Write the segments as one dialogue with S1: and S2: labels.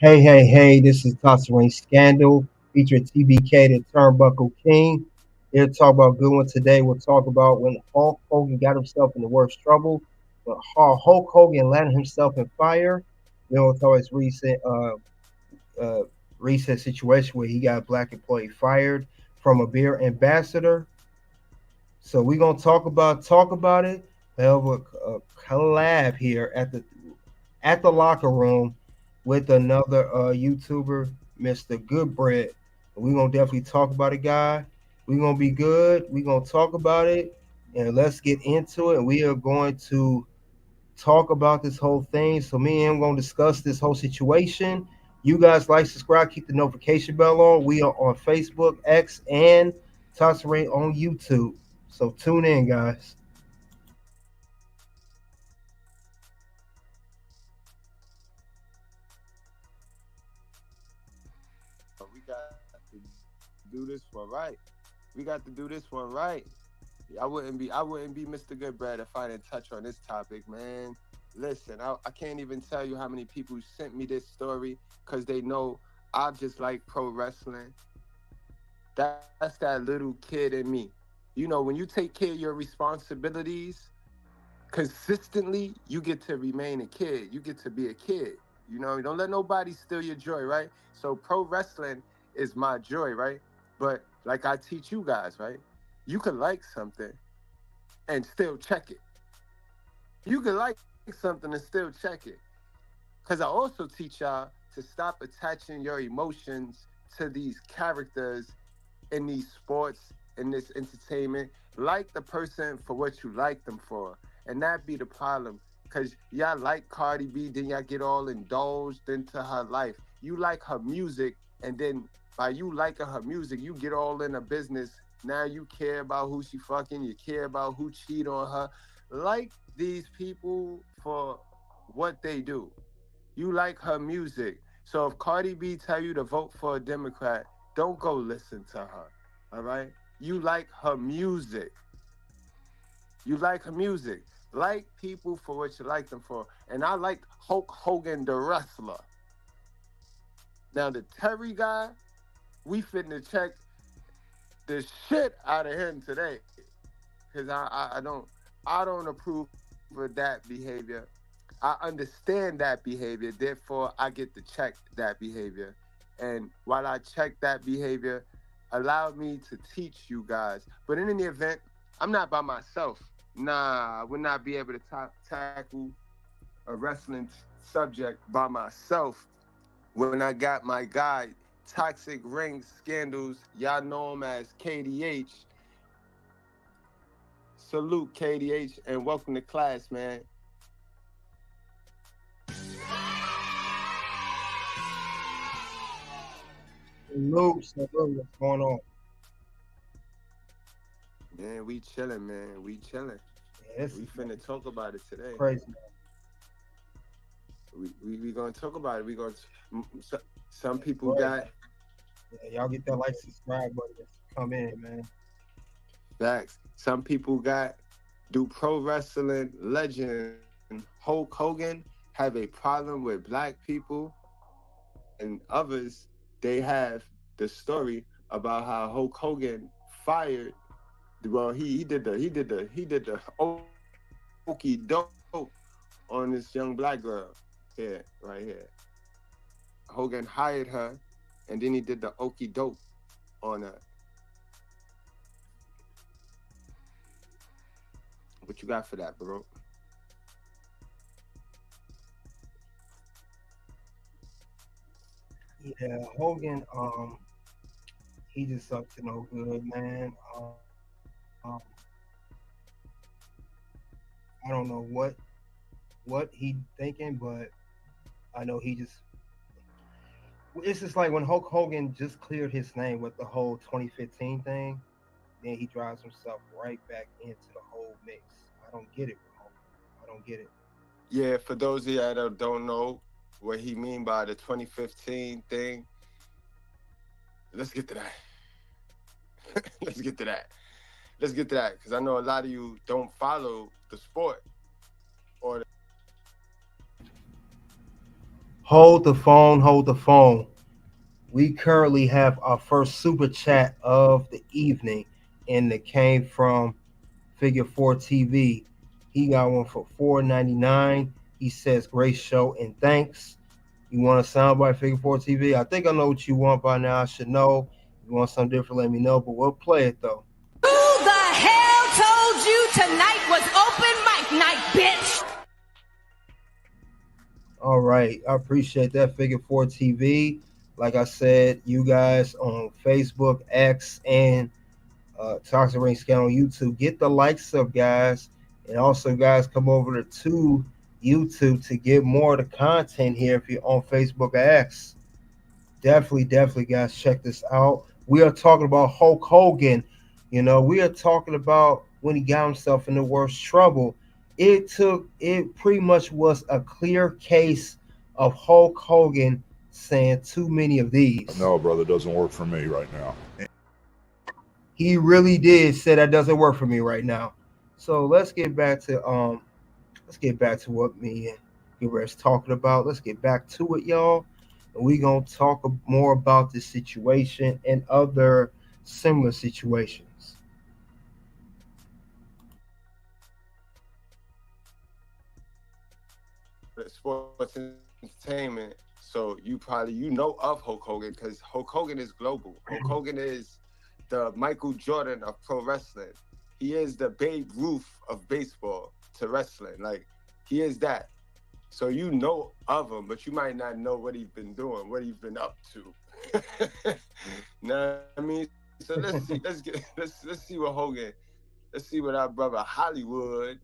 S1: Hey, this is Tossering Scandal, featuring TBK, the Turnbuckle King. Here to talk about good one today. We'll talk about when Hulk Hogan got himself in the worst trouble, when Hulk Hogan landed himself in fire. Then we'll talk about his uh, recent situation where he got a black employee fired from a beer ambassador. So we're gonna talk about it. We have a collab here at the locker room with another YouTuber, Mr. Goodbread. We're gonna definitely talk about it, guy. We're gonna be good. We're gonna talk about it, and let's get into it. And we are going to talk about this whole thing. So me and him gonna discuss this whole situation. You guys like, subscribe, keep the notification bell on. We are on Facebook, X, and Tossering on YouTube. So tune in, guys.
S2: We got to do this one right. We got to do this one right. I wouldn't be Mr. Goodbread if I didn't touch on this topic, man. Listen, I can't even tell you how many people sent me this story because they know I just like pro wrestling. That's that little kid in me. You know, when you take care of your responsibilities consistently, you get to remain a kid. You get to be a kid. You know, don't let nobody steal your joy, right? So pro wrestling is my joy, right? But like I teach you guys, right? You can like something and still check it. You can like something and still check it. Because I also teach y'all to stop attaching your emotions to these characters in these sports, in this entertainment. Like the person for what you like them for. And that be the problem. Cause y'all like Cardi B, then y'all get all indulged into her life. You like her music, and then by you liking her music, you get all in her business. Now you care about who she fucking, you care about who cheat on her. Like these people for what they do. You like her music. So if Cardi B tell you to vote for a Democrat, don't go listen to her. All right? You like her music. You like her music. Like people for what you like them for. And I like Hulk Hogan, the wrestler. Now the Terry guy, we finna check the shit out of him today. Cause I don't approve of that behavior. I understand that behavior, therefore I get to check that behavior. And while I check that behavior, allow me to teach you guys. But in any event, I'm not by myself. Nah, I would not be able to tackle a wrestling subject by myself when I got my guy, Toxic Ring Scandals. Y'all know him as KDH. Salute KDH and welcome to class, man.
S1: Salute, what's going on?
S2: Man, we chilling, man. We chilling.
S1: Yeah, this
S2: We
S1: is
S2: finna talk about it today.
S1: crazy.
S2: We gonna talk about it. We gonna some
S1: Yeah,
S2: people
S1: go ahead,
S2: got
S1: man. Yeah, y'all get that like, subscribe button to come in, man.
S2: facts. Some people got do pro wrestling legend Hulk Hogan have a problem with black people, and others they have the story about how Hulk Hogan fired. Well, he did the okey doke on this young black girl here, right here. Hogan hired her, and then he did the okey doke on her. What you got for that, bro?
S1: Yeah, Hogan, he just up to no good, man. I don't know what he thinking, but I know he just. It's just like when Hulk Hogan just cleared his name with the whole 2015 thing, then he drives himself right back into the whole mix. I don't get it with Hogan. I don't get it.
S2: Yeah, for those of you that don't know what he mean by the 2015 thing, let's get to that. let's get to that. Let's get to that because I know a lot of you don't follow the sport or
S1: Hold the phone, hold the phone. We currently have our first super chat of the evening, and it came from Figure 4 TV. He got one for $4.99. He says, "Great show and thanks." You want a soundbite, Figure 4 TV? I think I know what you want by now. I should know. If you want something different, let me know, but we'll play it though.
S3: Who the hell told you tonight was open mic night, bitch?
S1: All right. I appreciate that, Figure 4 TV. Like I said, you guys on Facebook, X, and Toxic Ring Scan on YouTube. Get the likes up, guys. And also, guys, come over to YouTube to get more of the content here if you're on Facebook or X. Definitely, guys, check this out. We are talking about Hulk Hogan. We are talking about when he got himself in the worst trouble. It pretty much was a clear case of Hulk Hogan saying too many of these.
S4: No, brother, doesn't work for me right now.
S1: He really did say that doesn't work for me right now. So let's get back to what me and Gilbert's talking about. Let's get back to it, y'all. And we're gonna talk more about this situation and other similar situations.
S2: Sports entertainment. So you know of Hulk Hogan because Hulk Hogan is global. Hulk Hogan is the Michael Jordan of pro wrestling. He is the Babe Ruth of baseball to wrestling. Like he is that. So you know of him, but you might not know what he's been doing, what he's been up to. Know what I mean? So let's see what Hogan, let's see what our brother Hollywood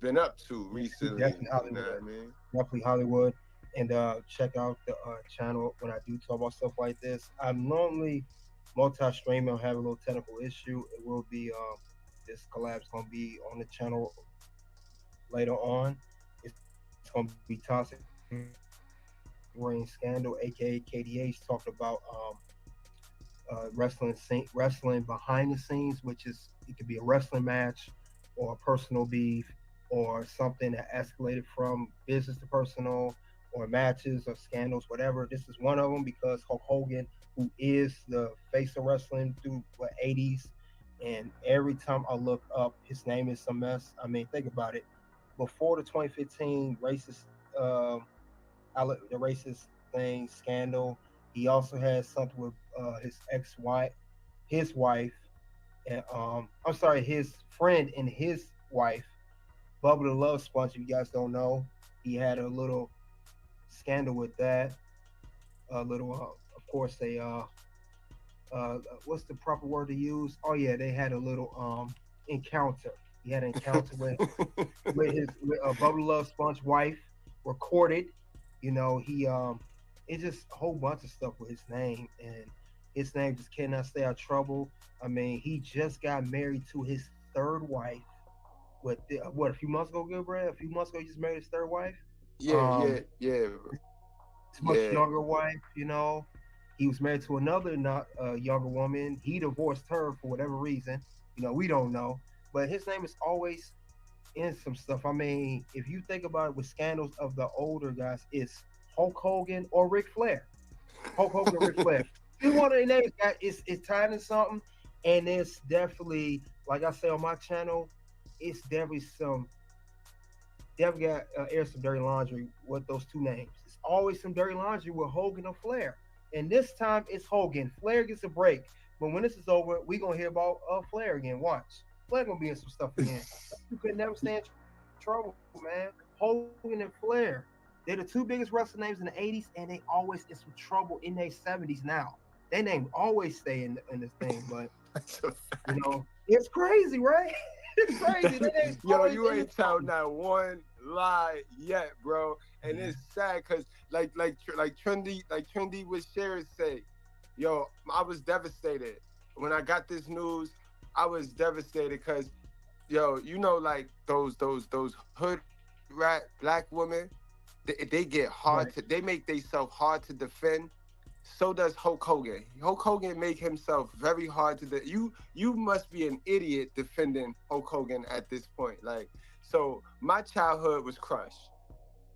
S2: been up to recently.
S1: Definitely
S2: You know
S1: Hollywood.
S2: what I mean?
S1: Definitely Hollywood. And check out the channel when I do talk about stuff like this. I'm normally multi-streaming. I have a little technical issue. It will be this collab's gonna be on the channel later on. It's gonna be Toxic Rain Scandal, aka KDH, talking about wrestling behind the scenes, which is it could be a wrestling match or a personal beef or something that escalated from business to personal or matches or scandals, whatever. This is one of them because Hulk Hogan, who is the face of wrestling through the 80s, and every time I look up, his name is some mess. I mean, think about it. Before the 2015 racist, the racist thing scandal, he also had something with his ex-wife, his wife, and I'm sorry, his friend and his wife, Bubba the Love Sponge. If you guys don't know, he had a little scandal with that. A little, of course, they what's the proper word to use? Oh yeah, they had a little encounter. He had an encounter with Bubba the Love Sponge wife, recorded. He it's just a whole bunch of stuff with his name, and his name just cannot stay out of trouble. I mean, he just got married to his third wife. What, a few months ago, Gilbert? A few months ago, he just married his third wife.
S2: Yeah,
S1: Um,
S2: yeah,
S1: it's a much
S2: yeah.
S1: younger wife. He was married to another not younger woman. He divorced her for whatever reason. We don't know. But his name is always in some stuff. I mean, if you think about it with scandals of the older guys, it's Hulk Hogan or Ric Flair. Hulk Hogan or Ric Flair. Either one of their names got it's tied in something, and it's definitely, like I say on my channel, it's definitely got air some dirty laundry with those two names. It's always some dirty laundry with Hogan or Flair, and this time it's Hogan. Flair gets a break, but when this is over, we gonna hear about Flair again. Watch, Flair gonna be in some stuff again. You could never stay in trouble, man. Hogan and Flair. They're the two biggest wrestling names in the 80s, and they always in some trouble in their 70s now. Their name always stay in this thing, but it's crazy, right? It's crazy. Their names
S2: Yo,
S1: always
S2: you
S1: in
S2: ain't
S1: this
S2: told
S1: thing.
S2: not one lie yet, bro. And it's sad because Trendy with Sherry say, yo, I was devastated when I got this news. I was devastated because, yo, like those hood rat black women, they get hard
S1: Right.
S2: they make themselves hard to defend. So does Hulk Hogan. Hulk Hogan make himself very hard to you must be an idiot defending Hulk Hogan at this point. Like, so my childhood was crushed.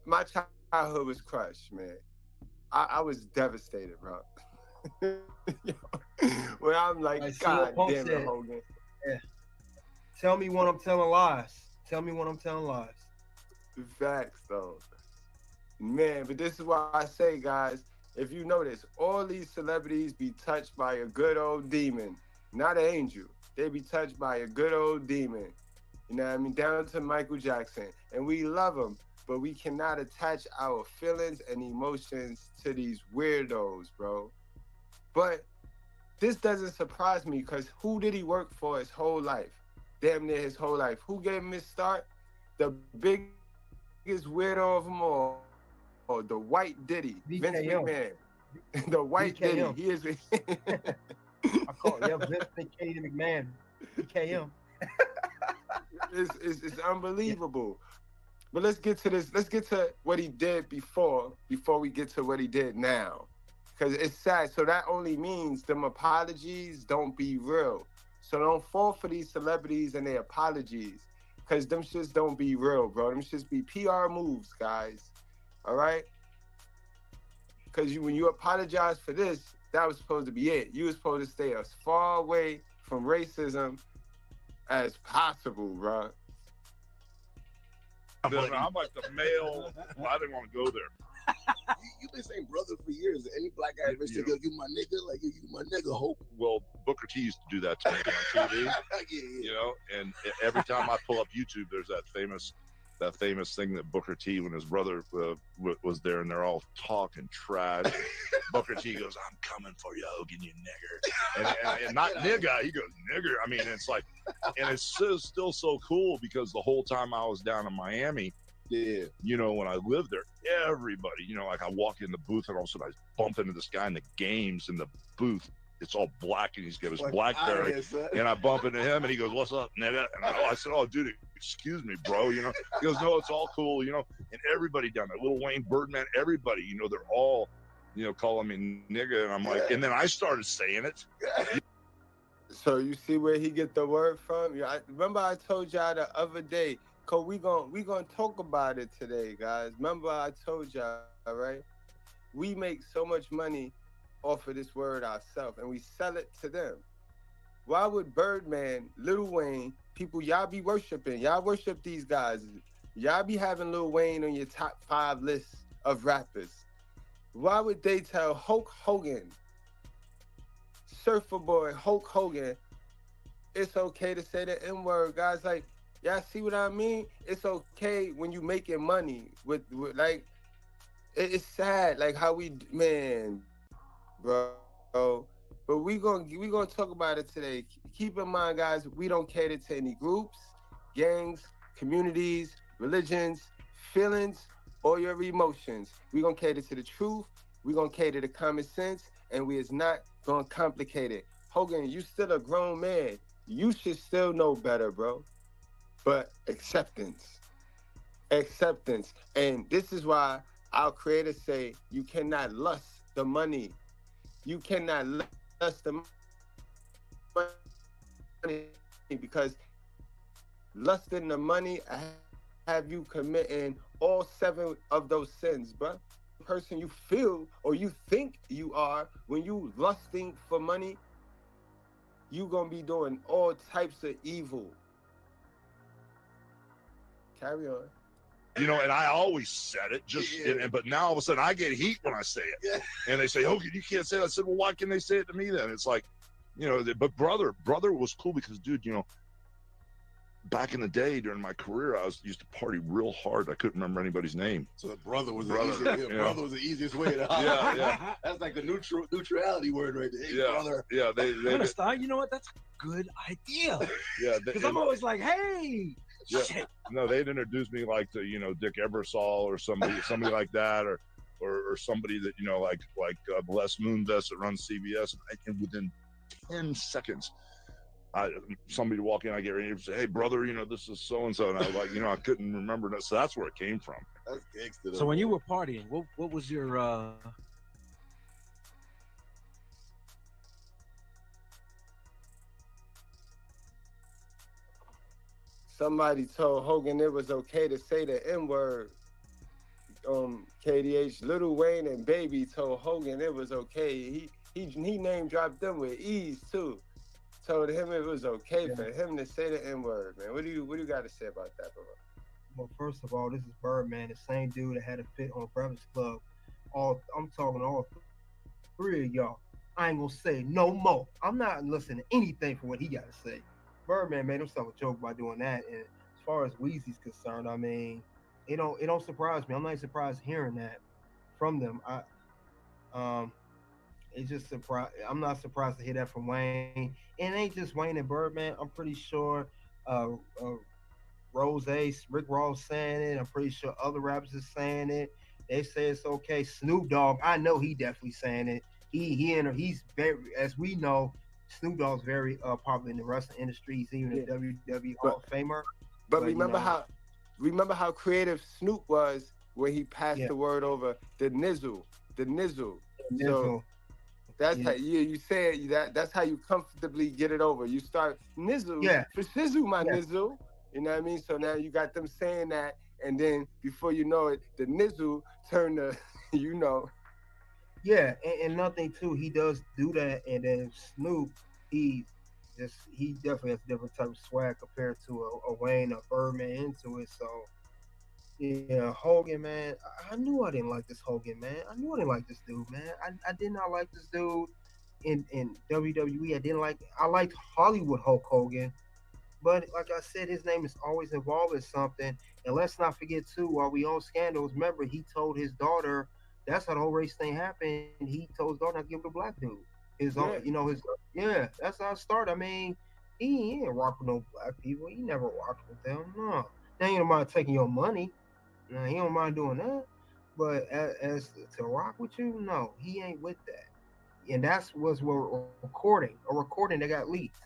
S2: My childhood was crushed, man. I was devastated, bro. When I'm like,
S1: Like CM
S2: God
S1: Punk
S2: damn it,
S1: said,
S2: Hogan.
S1: yeah, tell me when I'm telling lies. Tell me when I'm telling lies.
S2: Facts, though. Man, but this is why I say, guys, if you notice, all these celebrities be touched by a good old demon, not an angel. They be touched by a good old demon. You know what I mean? Down to Michael Jackson. And we love him, but we cannot attach our feelings and emotions to these weirdos, bro. But this doesn't surprise me because who did he work for his whole life? Damn near his whole life. Who gave him his start? The biggest weirdo of them all, the white Diddy, Vince McMahon.
S1: BKM.
S2: The white Diddy. He is.
S1: BKM. I call it, yeah, Vince McMahon. BKM.
S2: It's
S1: Yeah.
S2: unbelievable. But let's get to this. Let's get to what he did before we get to what he did now. Because it's sad. So that only means them apologies don't be real. So don't fall for these celebrities and their apologies. Because them shits don't be real, bro. Them shits be PR moves, guys. All right? Because when you apologize for this, that was supposed to be it. You were supposed to stay as far away from racism as possible, bro.
S4: I'm like the male. Well, I didn't want to go there.
S5: You've been saying brother for years. Any black guy ever said, yo, you my nigga? Like, you my nigga, Hope.
S4: Well, Booker T used to do that to me on TV.
S5: Yeah.
S4: You know, and every time I pull up YouTube, there's that famous thing that Booker T, when his brother was there, and they're all talking trash. Booker T goes, "I'm coming for you, Hogan, you nigger," and not nigga. He goes nigger. I mean, it's like, and it's still so cool because the whole time I was down in Miami,
S5: Yeah.
S4: you know, when I lived there, everybody, you know, like I walk in the booth and all of a sudden I bump into this guy in the games in the booth. It's all black and he's got his BlackBerry, and I bump into him and he goes, "What's up, nigga?" And I said, "Oh, dude, excuse me, bro." You know, he goes, "No, it's all cool." You know, and everybody down there, Lil Wayne, Birdman, everybody, you know, they're all, you know, calling me nigga, and I'm like, and then I started saying it.
S2: So you see where he get the word from? Remember I told y'all the other day, cause we gonna talk about it today, guys. Remember I told y'all, right? We make so much money off of this word ourselves, and we sell it to them. Why would Birdman, Lil Wayne, people y'all be worshiping? Y'all worship these guys. Y'all be having Lil Wayne on your top 5 lists of rappers. Why would they tell Hulk Hogan, Surfer Boy Hulk Hogan, it's okay to say the N-word? Guys, like, y'all see what I mean? It's okay when you making money with like, it's sad, like how we, man, bro. But we gonna talk about it today. Keep in mind, guys, we don't cater to any groups, gangs, communities, religions, feelings, or your emotions. We gonna cater to the truth. We gonna cater to common sense, and we is not gonna complicate it. Hogan, you still a grown man. You should still know better, bro. But acceptance. And this is why our creators say you cannot lust the money. You cannot lust the money because lusting the money have you committing all 7 of those sins, bro. Person you feel or you think you are when you lusting for money, you gonna be doing all types of evil. Carry on.
S4: You know, and I always said it, but now all of a sudden I get heat when I say it.
S5: Yeah.
S4: And they say, "Hogan, you can't say that." I said, "Well, why can they say it to me then?" It's like, you know, but brother was cool because, dude, you know, back in the day during my career, I used to party real hard. I couldn't remember anybody's name.
S5: So brother was
S4: Brother,
S5: brother was the easiest way to
S4: yeah.
S5: That's like the neutrality word right there. Hey, brother.
S4: Yeah,
S6: I'm gonna start. You know what? That's a good idea.
S4: Yeah,
S6: Because I'm always like, hey,
S4: yeah.
S6: shit.
S4: No, they'd introduce me like to, you know, Dick Ebersol or somebody like that, or somebody that, you know, like Les Moonves that runs CBS, and within 10 seconds, somebody would walk in, I get ready to say, "Hey, brother, you know, this is so and so," and I was like, you know, I couldn't remember that, so that's where it came from.
S5: That's gangster.
S6: So when you were partying, what was your
S2: Somebody told Hogan it was okay to say the N-word KDH, Lil Wayne and Baby told Hogan it was okay. He name dropped them with ease too. Told him it was okay for him to say the N-word, man. What do you got to say about that, bro?
S1: Well, first of all, this is Birdman, the same dude that had a fit on Breakfast Club. I'm talking to all three of y'all. I ain't gonna say no more. I'm not listening to anything from what he got to say. Birdman made himself a joke by doing that. And as far as Weezy's concerned, I mean, it don't surprise me. I'm not surprised hearing that from them. Um it's just surprised. I'm not surprised to hear that from Wayne. And it ain't just Wayne and Birdman. I'm pretty sure uh, uh Rose, Rick Ross saying it. I'm pretty sure other rappers are saying it. They say it's okay. Snoop Dogg, I know he definitely saying it. He's very, as we know, Snoop Dogg's very popular in the wrestling industry. He's even a WWE Hall of Famer.
S2: But remember how creative Snoop was when he passed the word over the nizzle. So that's how you say that. That's how you comfortably get it over. You start nizzle for sizzle, my nizzle. You know what I mean? So now you got them saying that, and then before you know it, the nizzle turned to, you know.
S1: Yeah, and nothing too. He does do that, and then Snoop, he definitely has a different type of swag compared to a Wayne or Birdman into it. So yeah, Hogan, man, I knew I didn't like this Hogan, man. I knew I didn't like this dude, man. I did not like this dude in WWE. I liked Hollywood Hulk Hogan. But like I said, his name is always involved in something. And let's not forget too, while we on scandals, remember he told his daughter, that's how the whole race thing happened. He told his daughter not to give it a black dude. That's how it started. I mean, he ain't rock with no black people. He never rocked with them. No. Now he don't mind taking your money. No, he don't mind doing that. But as to rock with you, no, he ain't with that. And that's what a recording that got leaked.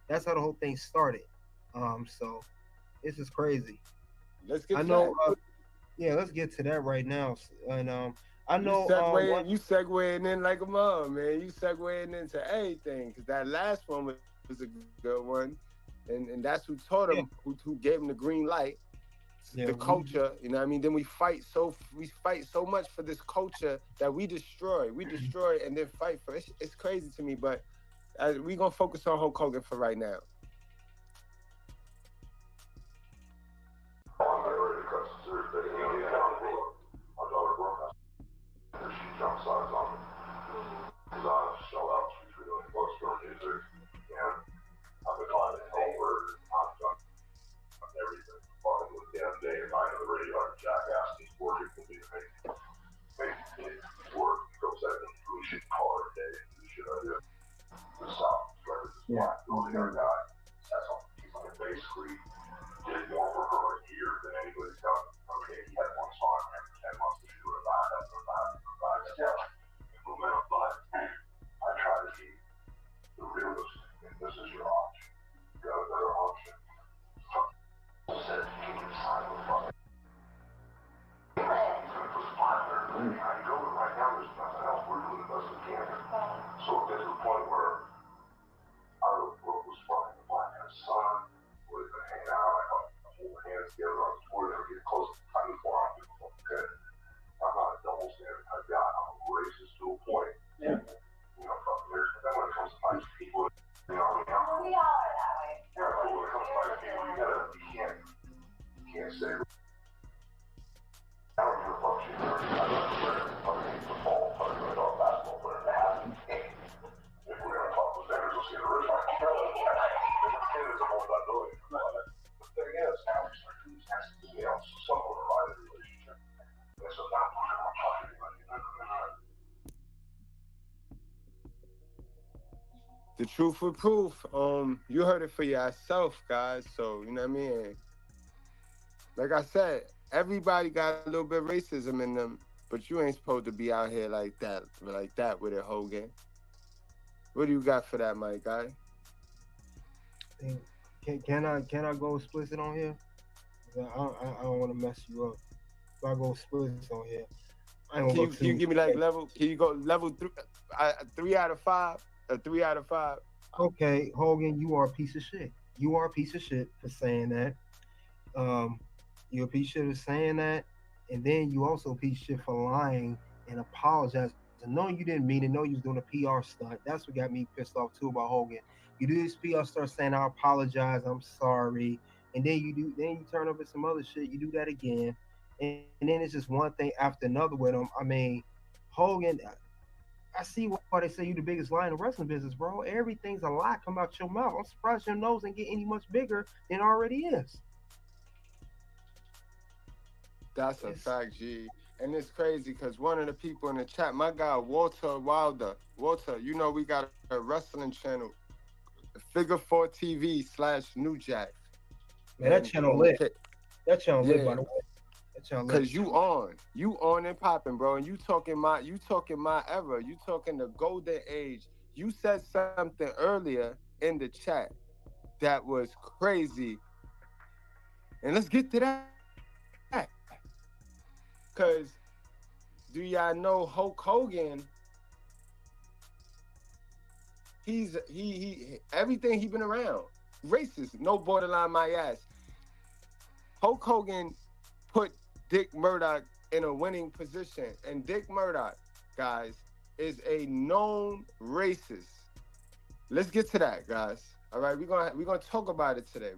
S1: That's how the whole thing started. So this is crazy.
S2: Let's get
S1: let's get to that right now. And I know
S2: you segueing in like a mom, man. You segueing into everything because that last one was a good one, and that's who taught him, who gave him the green light. The culture, you know what I mean? Then we fight so much for this culture that we destroy and then fight for it. It's crazy to me, but we're gonna focus on Hulk Hogan for right now. The truth with proof. You heard it for yourself, guys. So you know what I mean. Like I said, everybody got a little bit of racism in them, but you ain't supposed to be out here like that with it, Hogan. What do you got for that, my guy?
S1: Can I go explicit on here? I don't want to mess you up. If I go explicit on here,
S2: can you give me like level? Can you go level 3 out of 5? A 3 out of 5.
S1: Okay, Hogan, you are a piece of shit. You are a piece of shit for saying that. You're a piece of shit for saying that. And then you also piece of shit for lying and apologizing, knowing you didn't mean it, know you was doing a PR stunt. That's what got me pissed off too about Hogan. You do this PR stunt saying I apologize, I'm sorry, and then you turn up with some other shit. You do that again, and then it's just one thing after another with him. I mean, Hogan. I see why they say you the biggest lie in the wrestling business, bro. Everything's a lie come out your mouth. I'm surprised your nose ain't get any much bigger than it already is.
S2: That's a fact, G. And it's crazy because one of the people in the chat, my guy Walter Wilder. Walter, you know we got a wrestling channel, Figure4 TV / New Jack.
S1: Man, that channel lit. That channel lit, by the way.
S2: Cause you on and popping, bro, and you talking my era, you talking the golden age. You said something earlier in the chat that was crazy, and let's get to that. Cause do y'all know Hulk Hogan? He everything he been around, racist, no borderline my ass. Hulk Hogan put Dick Murdoch in a winning position. And Dick Murdoch, guys, is a known racist. Let's get to that, guys. All right, we're gonna talk about it today.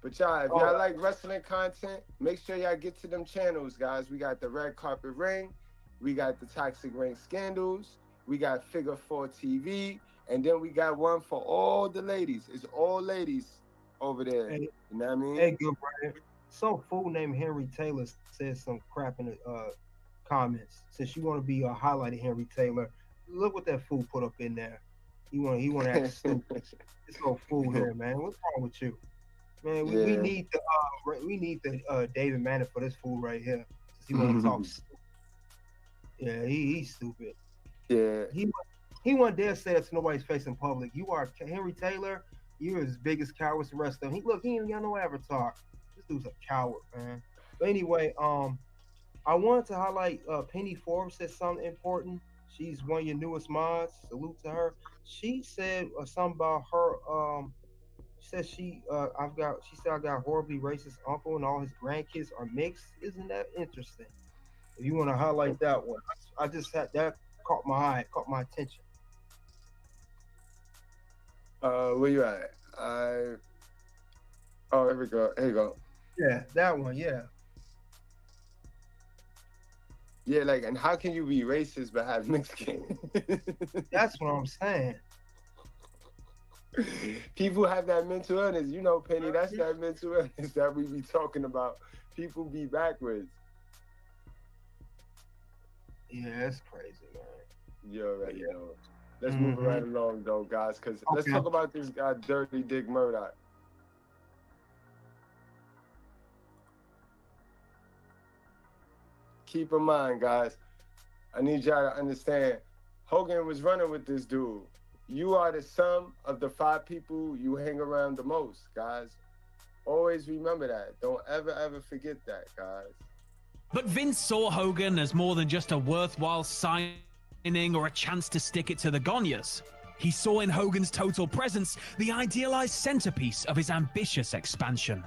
S2: But y'all, if y'all like wrestling content, make sure y'all get to them channels, guys. We got the Red Carpet Ring, we got the Toxic Ring Scandals, we got Figure4 TV, and then we got one for all the ladies. It's all ladies over there.
S1: Hey,
S2: you know what I mean?
S1: Hey, good brother. Some fool named Henry Taylor said some crap in the comments. Since you want to be highlighted, Henry Taylor, look what that fool put up in there. He want to act stupid. This old fool here, man. What's wrong with you, man? We need the David Manning for this fool right here. Since he want to talk stupid. Yeah, he's stupid.
S2: Yeah.
S1: He won't dare say that to nobody's face in public. You are Henry Taylor. You're his biggest coward the rest of them. He ain't got no avatar. This dude's a coward, man. But anyway, I wanted to highlight Penny Forbes said something important. She's one of your newest mods. Salute to her. She said something about her. She said she said I got a horribly racist uncle and all his grandkids are mixed. Isn't that interesting? If you want to highlight that one, I just had that caught my eye, caught my attention.
S2: Where you at? Oh, here we go. Here you go.
S1: Yeah, that one. Yeah.
S2: Yeah, like, and how can you be racist but have mixed skin?
S1: That's what I'm saying.
S2: People have that mental illness, you know, Penny. That's that mental illness that we be talking about. People be backwards.
S1: Yeah, that's crazy, man.
S2: You already know. Let's move right along, though, guys, because let's talk about this guy, Dirty Dick Murdoch. Keep in mind, guys, I need y'all to understand, Hogan was running with this dude. You are the sum of the 5 people you hang around the most, guys. Always remember that. Don't ever forget that, guys.
S7: But Vince saw Hogan as more than just a worthwhile signing or a chance to stick it to the Gonyas. He saw in Hogan's total presence the idealized centerpiece of his ambitious expansion.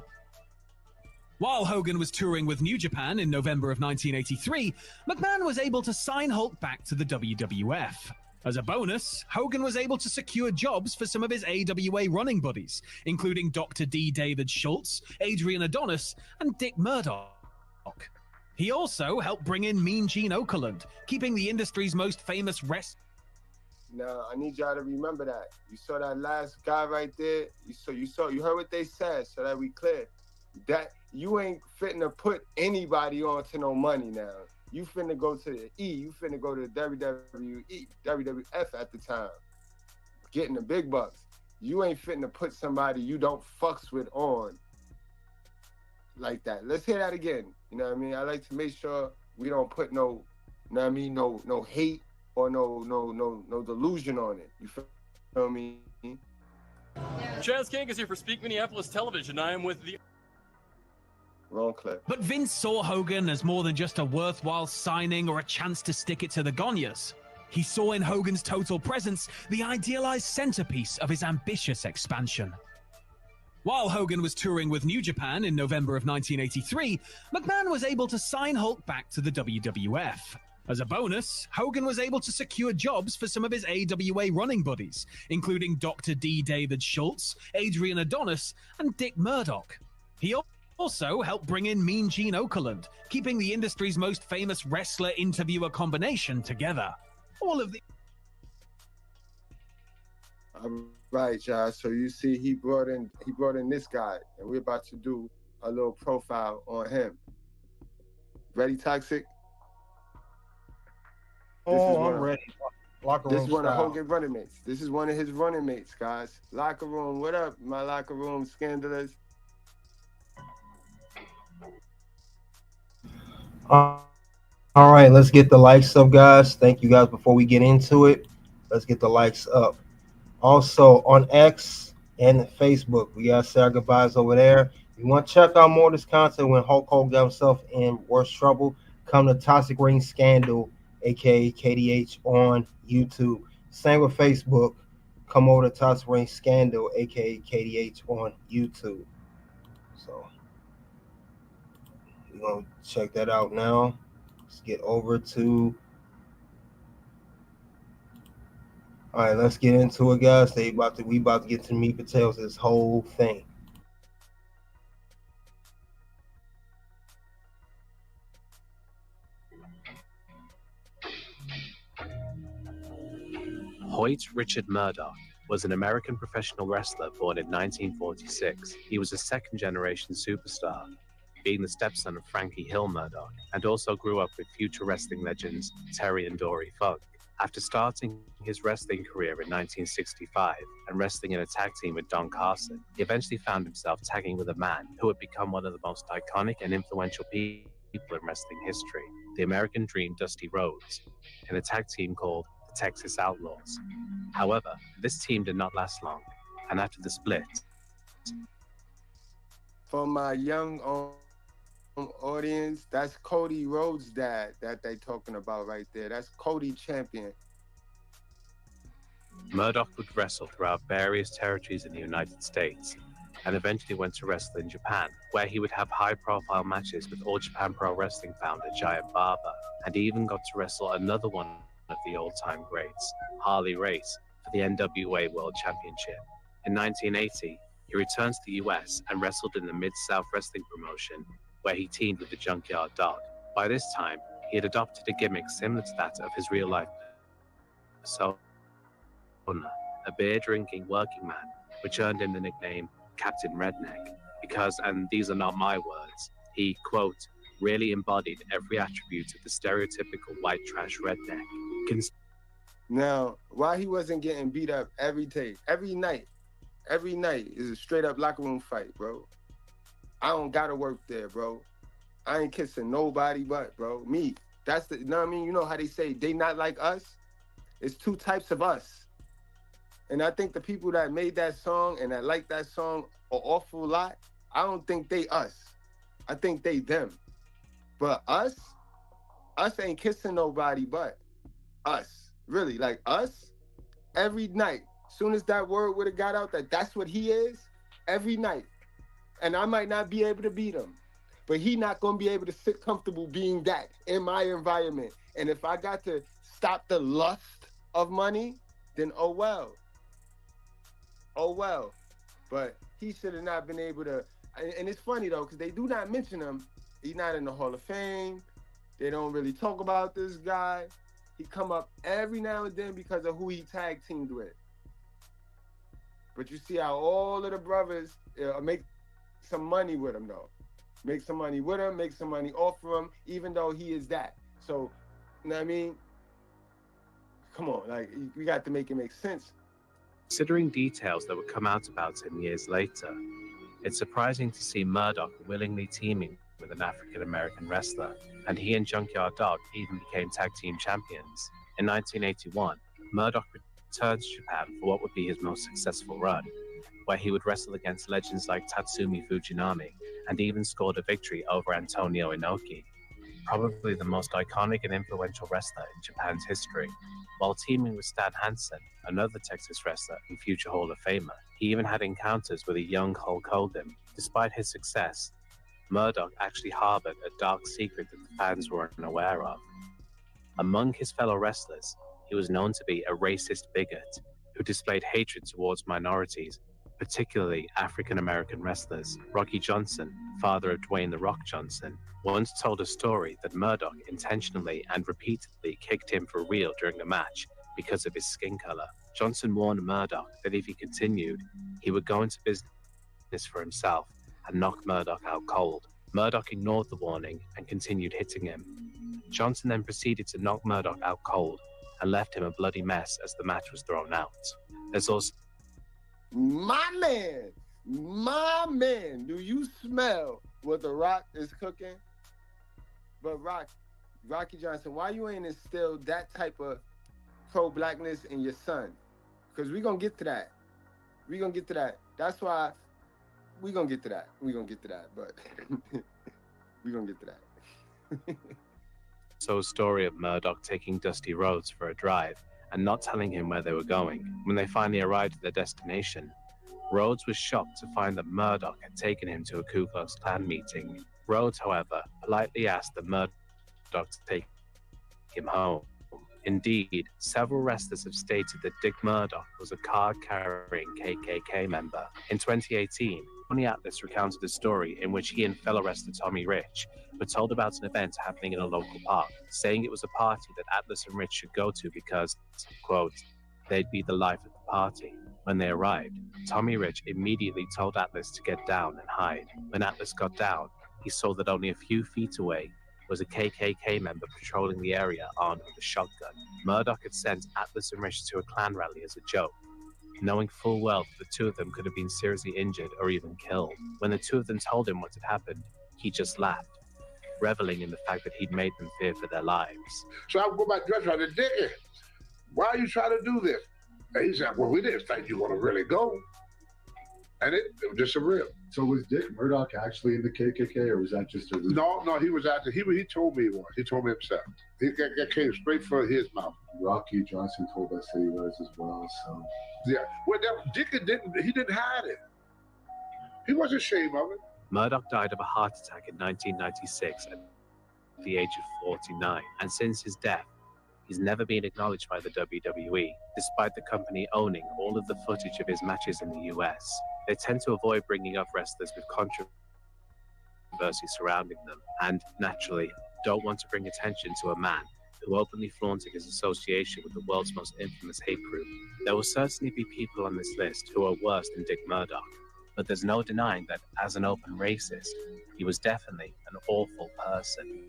S7: While Hogan was touring with New Japan in November of 1983, McMahon was able to sign Hulk back to the WWF. As a bonus, Hogan was able to secure jobs for some of his AWA running buddies, including Dr. D. David Schultz, Adrian Adonis, and Dick Murdoch. He also helped bring in Mean Gene Okerlund, keeping the industry's most famous wrestler.
S2: Now, I need y'all to remember that. You saw that last guy right there. You heard what they said, so that we clear. That you ain't fitting to put anybody on to no money now. You finna go to the E. You finna go to the WWE, WWF at the time, getting the big bucks. You ain't fitting to put somebody you don't fucks with on like that. Let's hear that again. You know what I mean? I like to make sure we don't put no hate or no delusion on it. You feel me?
S8: Chaz King is here for Speak Minneapolis Television. I am with the...
S2: Wrong clip.
S7: But Vince saw Hogan as more than just a worthwhile signing or a chance to stick it to the Gonyas. He saw in Hogan's total presence the idealized centerpiece of his ambitious expansion. While Hogan was touring with New Japan in November of 1983, McMahon was able to sign Hulk back to the WWF. As a bonus, Hogan was able to secure jobs for some of his AWA running buddies, including Dr. D. David Schultz, Adrian Adonis, and Dick Murdoch. He also helped bring in Mean Gene Okerlund, keeping the industry's most famous wrestler-interviewer combination together. All of the...
S2: All right, Josh. So you see, he brought in this guy, and we're about to do a little profile on him. Ready, Toxic?
S1: I'm ready. Locker room
S2: This is one of
S1: style.
S2: Hogan running mates. This is one of his running mates, guys. Locker room, what up, my locker room scandalous?
S1: All right, let's get the likes up, guys. Thank you, guys. Before we get into it, let's get the likes up. Also on X and Facebook, we gotta say our goodbyes over there. You want to check out more of this content when Hulk Hogan got himself in worse trouble? Come to Toxic Ring Scandal, aka KDH, on YouTube. Same with Facebook. Come over to Toxic Ring Scandal, aka KDH, on YouTube. So we're gonna check that out now. Let's get over to. All right, let's get into it, guys. We about to get to meat potatoes of this whole thing.
S9: Hoyt Richard Murdoch was an American professional wrestler born in 1946. He was a second-generation superstar, being the stepson of Frankie Hill Murdoch, and also grew up with future wrestling legends Terry and Dory Funk. After starting his wrestling career in 1965 and wrestling in a tag team with Don Carson, he eventually found himself tagging with a man who had become one of the most iconic and influential people in wrestling history, the American Dream Dusty Rhodes, in a tag team called the Texas Outlaws. However, this team did not last long, and after the split...
S2: For my young audience, that's Cody Rhodes' dad that they talking about right there. That's Cody Champion.
S9: Murdoch would wrestle throughout various territories in the United States and eventually went to wrestle in Japan, where he would have high-profile matches with All Japan Pro Wrestling founder Giant Baba, and he even got to wrestle another one of the all-time greats, Harley Race, for the NWA World Championship. In 1980, he returned to the US and wrestled in the Mid-South Wrestling promotion, where he teamed with the Junkyard Dog. By this time, he had adopted a gimmick similar to that of his real-life persona, a beer-drinking working man, which earned him the nickname Captain Redneck, because, and these are not my words, he, quote, really embodied every attribute of the stereotypical white trash redneck.
S2: Now, why he wasn't getting beat up every night is a straight-up locker room fight, bro. I don't gotta work there, bro. I ain't kissing nobody but, bro, me. That's the, you know what I mean? You know how they say they not like us? It's two types of us. And I think the people that made that song and that like that song an awful lot, I don't think they us. I think they them. But us ain't kissing nobody but us. Really, like us, every night. Soon as that word would have got out that that's what he is, every night. And I might not be able to beat him, but he not going to be able to sit comfortable being that in my environment. And if I got to stop the lust of money, then oh well. Oh well. But he should have not been able to. And it's funny though, because they do not mention him. He's not in the Hall of Fame. They don't really talk about this guy. He come up every now and then because of who he tag teamed with. But you see how all of the brothers make some money with him though. Make some money with him, make some money off of him, even though he is that. So, you know what I mean? Come on, like, we got to make it make sense.
S9: Considering details that would come out about him years later, it's surprising to see Murdoch willingly teaming with an African-American wrestler, and he and Junkyard Dog even became tag team champions. In 1981, Murdoch returned to Japan for what would be his most successful run, where he would wrestle against legends like Tatsumi Fujinami, and even scored a victory over Antonio Inoki, probably the most iconic and influential wrestler in Japan's history. while teaming with Stan Hansen, another Texas wrestler and future Hall of Famer. He even had encounters with a young Hulk Hogan. Despite his success, Murdoch actually harbored a dark secret that the fans were unaware of. Among his fellow wrestlers, he was known to be a racist bigot who displayed hatred towards minorities, particularly African-American wrestlers. Rocky Johnson, father of Dwayne "The Rock" Johnson, once told a story that Murdoch intentionally and repeatedly kicked him for real during a match because of his skin color. Johnson warned Murdoch that if he continued, he would go into business for himself and knock Murdoch out cold. Murdoch ignored the warning and continued hitting him. Johnson then proceeded to knock Murdoch out cold and left him a bloody mess as the match was thrown out. There's also
S2: my man, do you smell what The Rock is cooking? But Rocky Johnson, why you ain't instilled that type of pro-blackness in your son? Because we're going to get to that. That's why we're going to get to that. But we're going to get to that.
S9: So a story of Murdoch taking Dusty Rhodes for a drive and not telling him where they were going. When they finally arrived at their destination, Rhodes was shocked to find that Murdoch had taken him to a Ku Klux Klan meeting. Rhodes, however, politely asked that Murdoch to take him home. Indeed, several wrestlers have stated that Dick Murdoch was a card-carrying KKK member. In 2018, Tony Atlas recounted a story in which he and fellow wrestler Tommy Rich were told about an event happening in a local park, saying it was a party that Atlas and Rich should go to because, quote, they'd be the life of the party. When they arrived, Tommy Rich immediately told Atlas to get down and hide. When Atlas got down, he saw that only a few feet away was a KKK member patrolling the area armed with a shotgun. Murdoch had sent Atlas and Rich to a Klan rally as a joke, knowing full well that the two of them could have been seriously injured or even killed. When the two of them told him what had happened, he just laughed, reveling in the fact that he'd made them fear for their lives.
S10: So I would go back to the restaurant and Dickie, why are you trying to do this? And he said, well, we didn't think you were going to really go. And it was just surreal.
S11: So was Dick Murdoch actually in the KKK, or was that just a rumor?
S10: No, he was actually, he told me he was. He told me himself. That came straight from his mouth.
S11: Rocky Johnson told us that he was as well, so.
S10: Yeah, well, Dick didn't hide it. He wasn't ashamed of it.
S9: Murdoch died of a heart attack in 1996 at the age of 49, and since his death, he's never been acknowledged by the WWE, despite the company owning all of the footage of his matches in the US. They tend to avoid bringing up wrestlers with controversy surrounding them, and, naturally, don't want to bring attention to a man who openly flaunted his association with the world's most infamous hate group. There will certainly be people on this list who are worse than Dick Murdoch, but there's no denying that, as an open racist, he was definitely an awful person.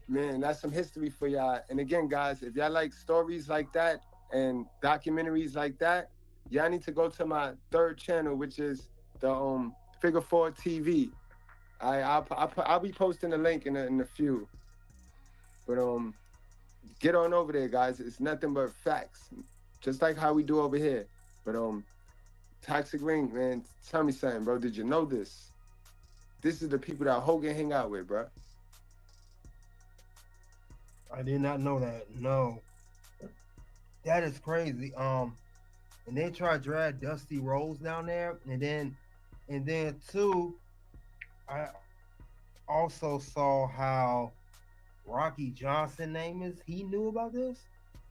S2: Man, that's some history for y'all. And again, guys, if y'all like stories like that and documentaries like that, y'all need to go to my third channel, which is the Figure 4 TV. I'll be posting the link in a few. But get on over there, guys. It's nothing but facts, just like how we do over here. But Toxic Ring, man, tell me something, bro. Did you know this? This is the people that Hogan hang out with, bro.
S1: I did not know that. No, that is crazy. And they try to drag Dusty Rhodes down there, and then too, I also saw how Rocky Johnson name is. He knew about this.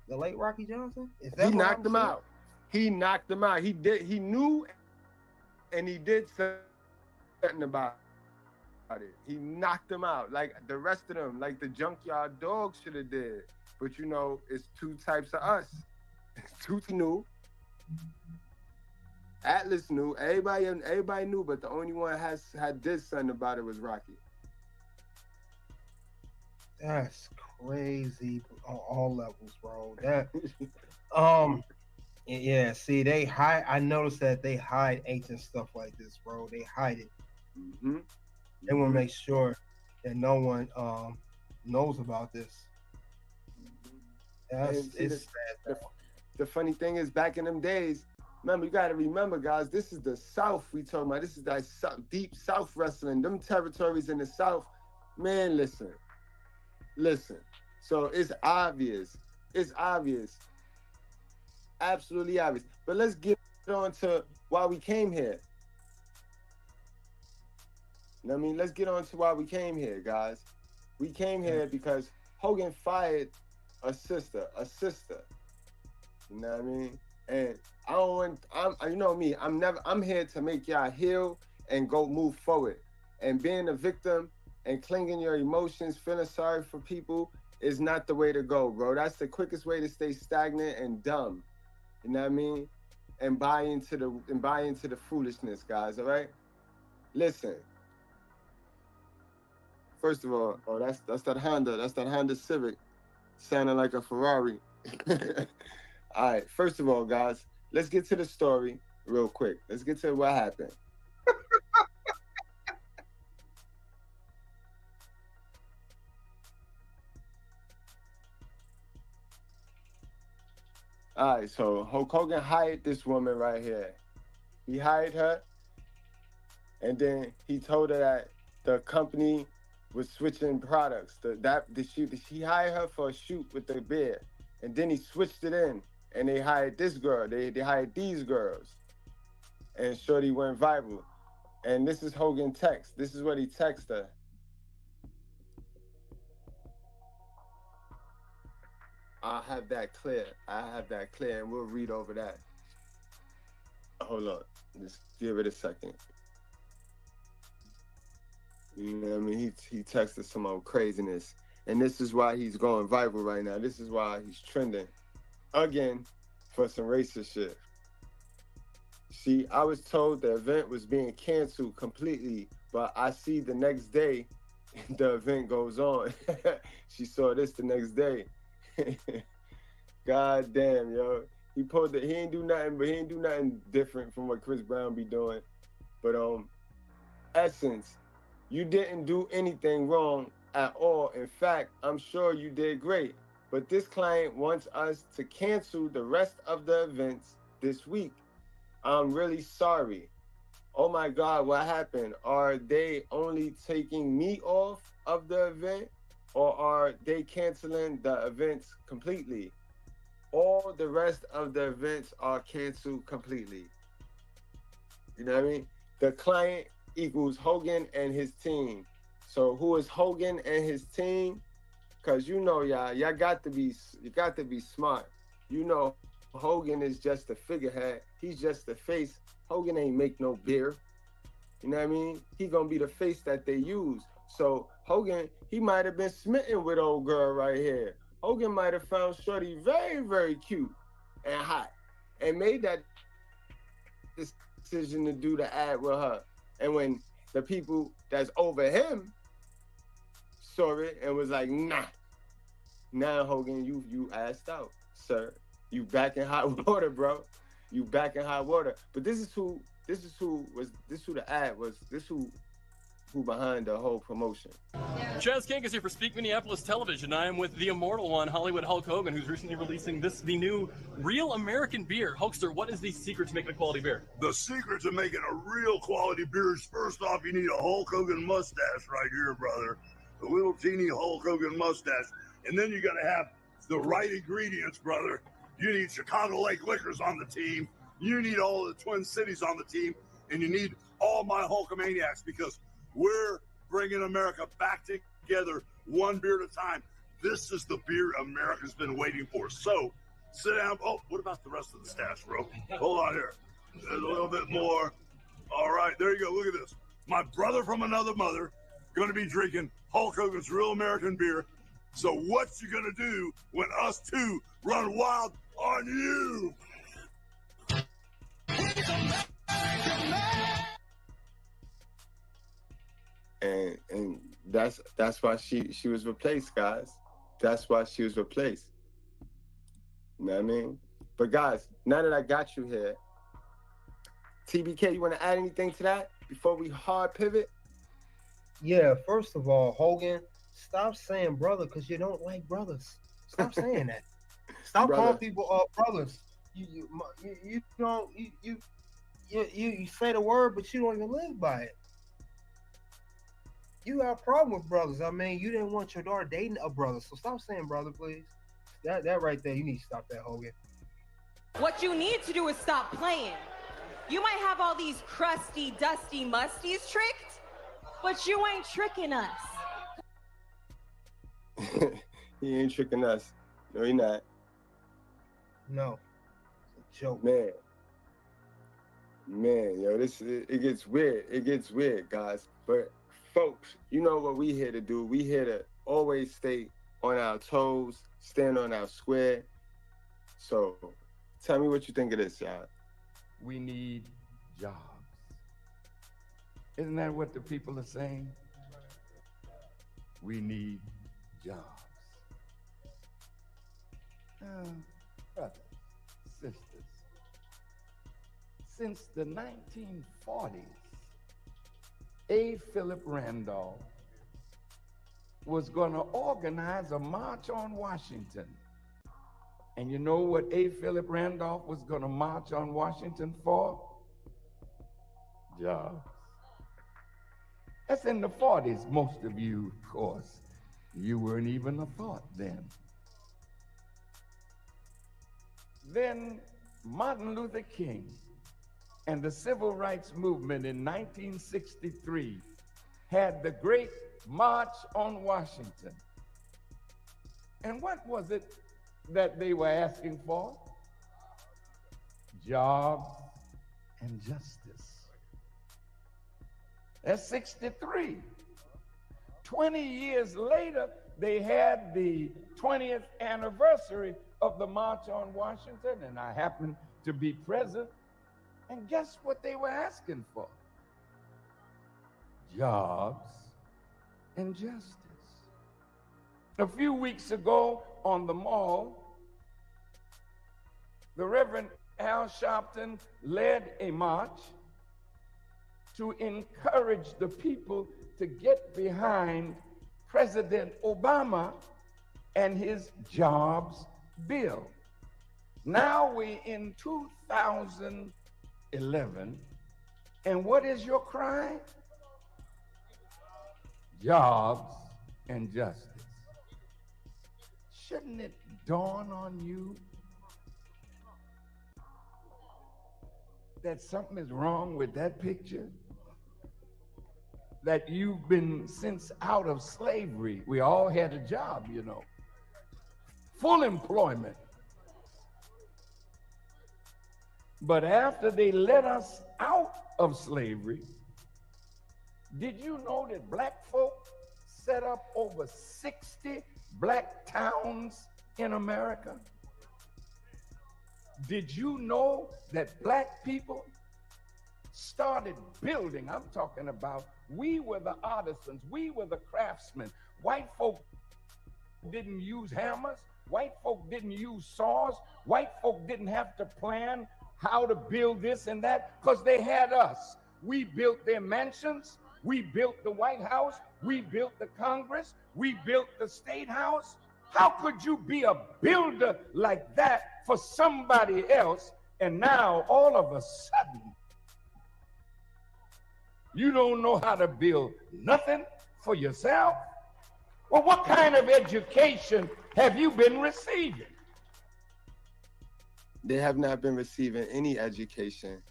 S1: The late Rocky Johnson. Is that
S2: he knocked him out? He knocked him out. He did. He knew, and he did something about it. He knocked him out like the rest of them, like the junkyard dogs should have did. But you know, it's two types of us. Tutti knew, Atlas knew, everybody knew, but the only one had did something about it was Rocky.
S1: That's crazy on all levels, bro. That yeah, see, they hide. I noticed that they hide ancient stuff like this, bro. They hide it.
S2: Mm-hmm.
S1: They want to make sure that no one knows about this. It's sad.
S2: The funny thing is, back in them days, remember, you got to remember, guys, this is the South we talking about. This is that deep South wrestling. Them territories in the South, man, listen. Listen. So it's obvious. It's obvious. Absolutely obvious. But let's get on to why we came here. You know what I mean? Let's get on to why we came here, guys. We came here because Hogan fired a sister. You know what I mean? And I don't want, you know me, I'm here to make y'all heal and go move forward. And being a victim and clinging your emotions, feeling sorry for people is not the way to go, bro. That's the quickest way to stay stagnant and dumb. You know what I mean? And buy into the foolishness, guys, all right? Listen. First of all, that's that Honda Civic sounding like a Ferrari. All right, first of all, guys, let's get to the story real quick. Let's get to what happened. All right, so Hulk Hogan hired this woman right here. He hired her, and then he told her that the company was switching products. He hired her for a shoot with the beer, and then he switched it in, and they hired this girl. They hired these girls, and Shorty went viral. And this is Hogan text. This is what he texted her. I have that clear, and we'll read over that. Hold on, just give it a second. You know what I mean? He texted some old craziness, and this is why he's going viral right now. This is why he's trending again for some racist shit. See, I was told the event was being canceled completely, but I see the next day the event goes on. She saw this the next day. God damn, yo. He ain't do nothing different from what Chris Brown be doing. But essence, you didn't do anything wrong at all. In fact, I'm sure you did great. But this client wants us to cancel the rest of the events this week. I'm really sorry. Oh my God, what happened? Are they only taking me off of the event, or are they canceling the events completely? All the rest of the events are canceled completely. You know what I mean? The client equals Hogan and his team. So who is Hogan and his team? Cause you know y'all got to be smart. You know Hogan is just a figurehead. He's just the face. Hogan ain't make no beer. You know what I mean? He gonna be the face that they use. So Hogan, he might have been smitten with old girl right here. Hogan might have found Shorty very, very cute and hot and made that decision to do the ad with her. And when the people that's over him saw it and was like, nah, now Hogan, you assed out, sir. You back in hot water, bro. You back in hot water. But this is who the ad was. This who behind the whole promotion.
S8: Chaz King is here for Speak Minneapolis Television. I am with the immortal one, Hollywood Hulk Hogan, who's recently releasing the new Real American Beer. Hulkster, what is the secret to making a quality beer?
S4: The secret to making a real quality beer is, first off, you need a Hulk Hogan mustache right here, brother. A little teeny Hulk Hogan mustache. And then you got to have the right ingredients, brother. You need Chicago Lake Liquors on the team. You need all the Twin Cities on the team. And you need all my Hulkamaniacs, because we're bringing America back together, one beer at a time. This is the beer America's been waiting for. So, sit down. Oh, what about the rest of the stash, bro? Hold on here. There's a little bit more. All right, there you go. Look at this. My brother from another mother going to be drinking Hulk Hogan's Real American Beer. So what you going to do when us two run wild on you?
S2: And that's why she was replaced, guys. That's why she was replaced. You know what I mean? But guys, now that I got you here, TBK, you want to add anything to that before we hard pivot?
S1: Yeah, first of all, Hogan, stop saying brother because you don't like brothers. Stop saying that. Stop calling people brothers. You don't you say the word, but you don't even live by it. you have a problem with brothers. I mean, you didn't want your daughter dating a brother, so stop saying brother, please. That right there, you need to stop that, Hogan.
S3: What you need to do is stop playing. You might have all these crusty, dusty musties tricked, but you ain't tricking us.
S2: He ain't tricking us. No, he not.
S1: No. It's a joke.
S2: Man, yo, it gets weird. It gets weird, guys. But folks, you know what we here to do? We here to always stay on our toes, stand on our square. So tell me what you think of this, y'all.
S12: We need jobs. Isn't that what the people are saying? We need jobs. Brothers, sisters, since the 1940s, A. Philip Randolph was going to organize a march on Washington. And you know what A. Philip Randolph was going to march on Washington for? Jobs. That's in the 40s. Most of you, of course, you weren't even a thought then. Then Martin Luther King and the Civil Rights Movement in 1963 had the great March on Washington. And what was it that they were asking for? Jobs and justice. That's 63. 20 years later, they had the 20th anniversary of the March on Washington, and I happened to be present. And guess what they were asking for? Jobs and justice. A few weeks ago on the Mall, the Reverend Al Sharpton led a march to encourage the people to get behind President Obama and his jobs bill. Now we're in 2011, and what is your cry? Jobs and justice. Shouldn't it dawn on you that something is wrong with that picture? That you've been since out of slavery. We all had a job, you know. Full employment. But after they let us out of slavery, did you know that black folk set up over 60 black towns in America? Did you know that black people started building? I'm talking about, we were the artisans, we were the craftsmen. White folk didn't use hammers. White folk didn't use saws. White folk didn't have to plan how to build this and that because they had us. We built their mansions. We built the White House. We built the Congress. We built the State House. How could you be a builder like that for somebody else, and now all of a sudden you don't know how to build nothing for yourself? Well, what kind of education have you been receiving?
S2: They have not been receiving any education.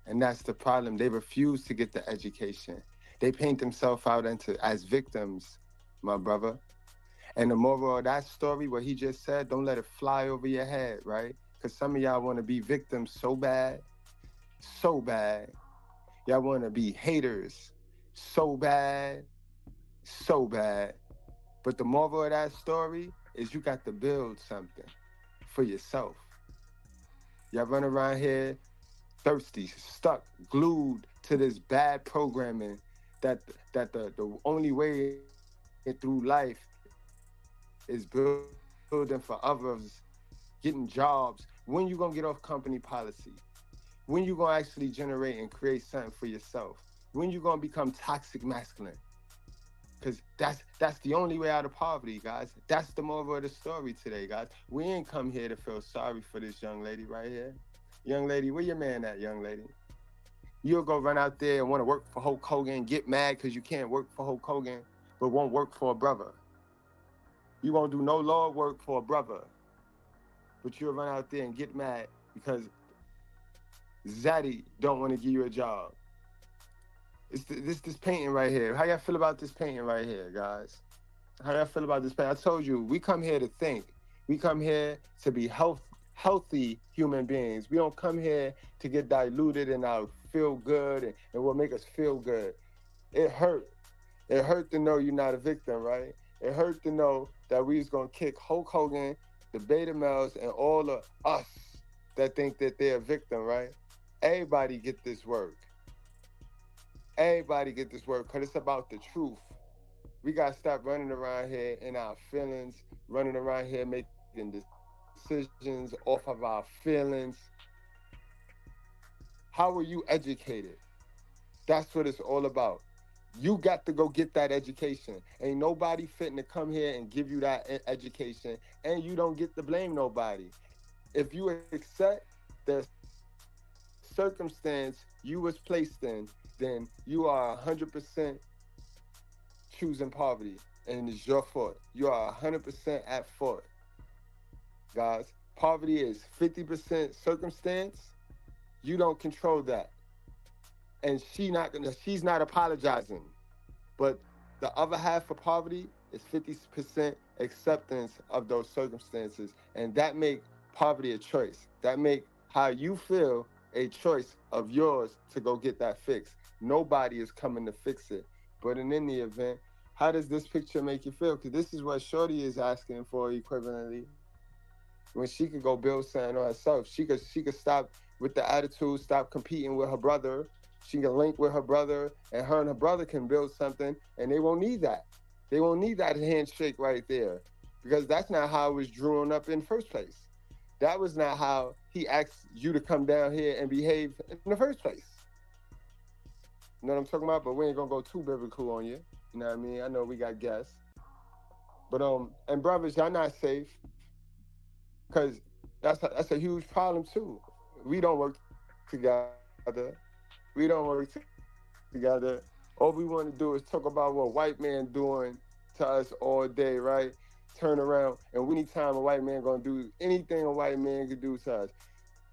S2: And that's the problem. They refuse to get the education. They paint themselves out as victims, my brother. And the moral of that story, what he just said, don't let it fly over your head, right? Because some of y'all want to be victims so bad, so bad. Y'all want to be haters so bad, so bad. But the moral of that story is you got to build something for yourself. Y'all run around here thirsty, stuck, glued to this bad programming that the only way through life is building for others, getting jobs. When you gonna get off company policy? When you gonna actually generate and create something for yourself? When you gonna become toxic masculine? Because that's the only way out of poverty, guys. That's the moral of the story today, guys. We ain't come here to feel sorry for this young lady right here. Young lady, where your man at, young lady? You'll go run out there and want to work for Hulk Hogan, get mad because you can't work for Hulk Hogan, but won't work for a brother. You won't do no law work for a brother, but you'll run out there and get mad because Zaddy don't want to give you a job. It's this painting right here. How y'all feel about this painting right here, guys? How y'all feel about this painting? I told you, we come here to think. We come here to be healthy human beings. We don't come here to get diluted in our feel good and what make us feel good. It hurt. It hurt to know you're not a victim, right? It hurt to know that we was gonna kick Hulk Hogan, the beta males, and all of us that think that they're a victim, right? Everybody get this work. Everybody get this work because it's about the truth. We got to stop running around here in our feelings, running around here making decisions off of our feelings. How were you educated? That's what it's all about. You got to go get that education. Ain't nobody fitting to come here and give you that education, and you don't get to blame nobody. If you accept the circumstance you was placed in, then you are 100% choosing poverty, and it's your fault. You are 100% at fault, guys. Poverty is 50% circumstance. You don't control that, and she's not apologizing. But the other half of poverty is 50% acceptance of those circumstances, and that make poverty a choice. That make how you feel a choice of yours to go get that fixed. Nobody is coming to fix it. But in any event, how does this picture make you feel? Because this is what Shorty is asking for equivalently. When she could go build something on herself, she could stop with the attitude, stop competing with her brother. She can link with her brother, and her brother can build something, and they won't need that. They won't need that handshake right there, because that's not how it was drawn up in the first place. That was not how he asked you to come down here and behave in the first place. You know what I'm talking about? But we ain't gonna go too biblical on you. You know what I mean? I know we got guests. But and brothers, y'all not safe. Because that's a huge problem too. We don't work together. We don't work together. All we want to do is talk about what white man doing to us all day, right? Turn around, and anytime a white man gonna do anything a white man could do to us,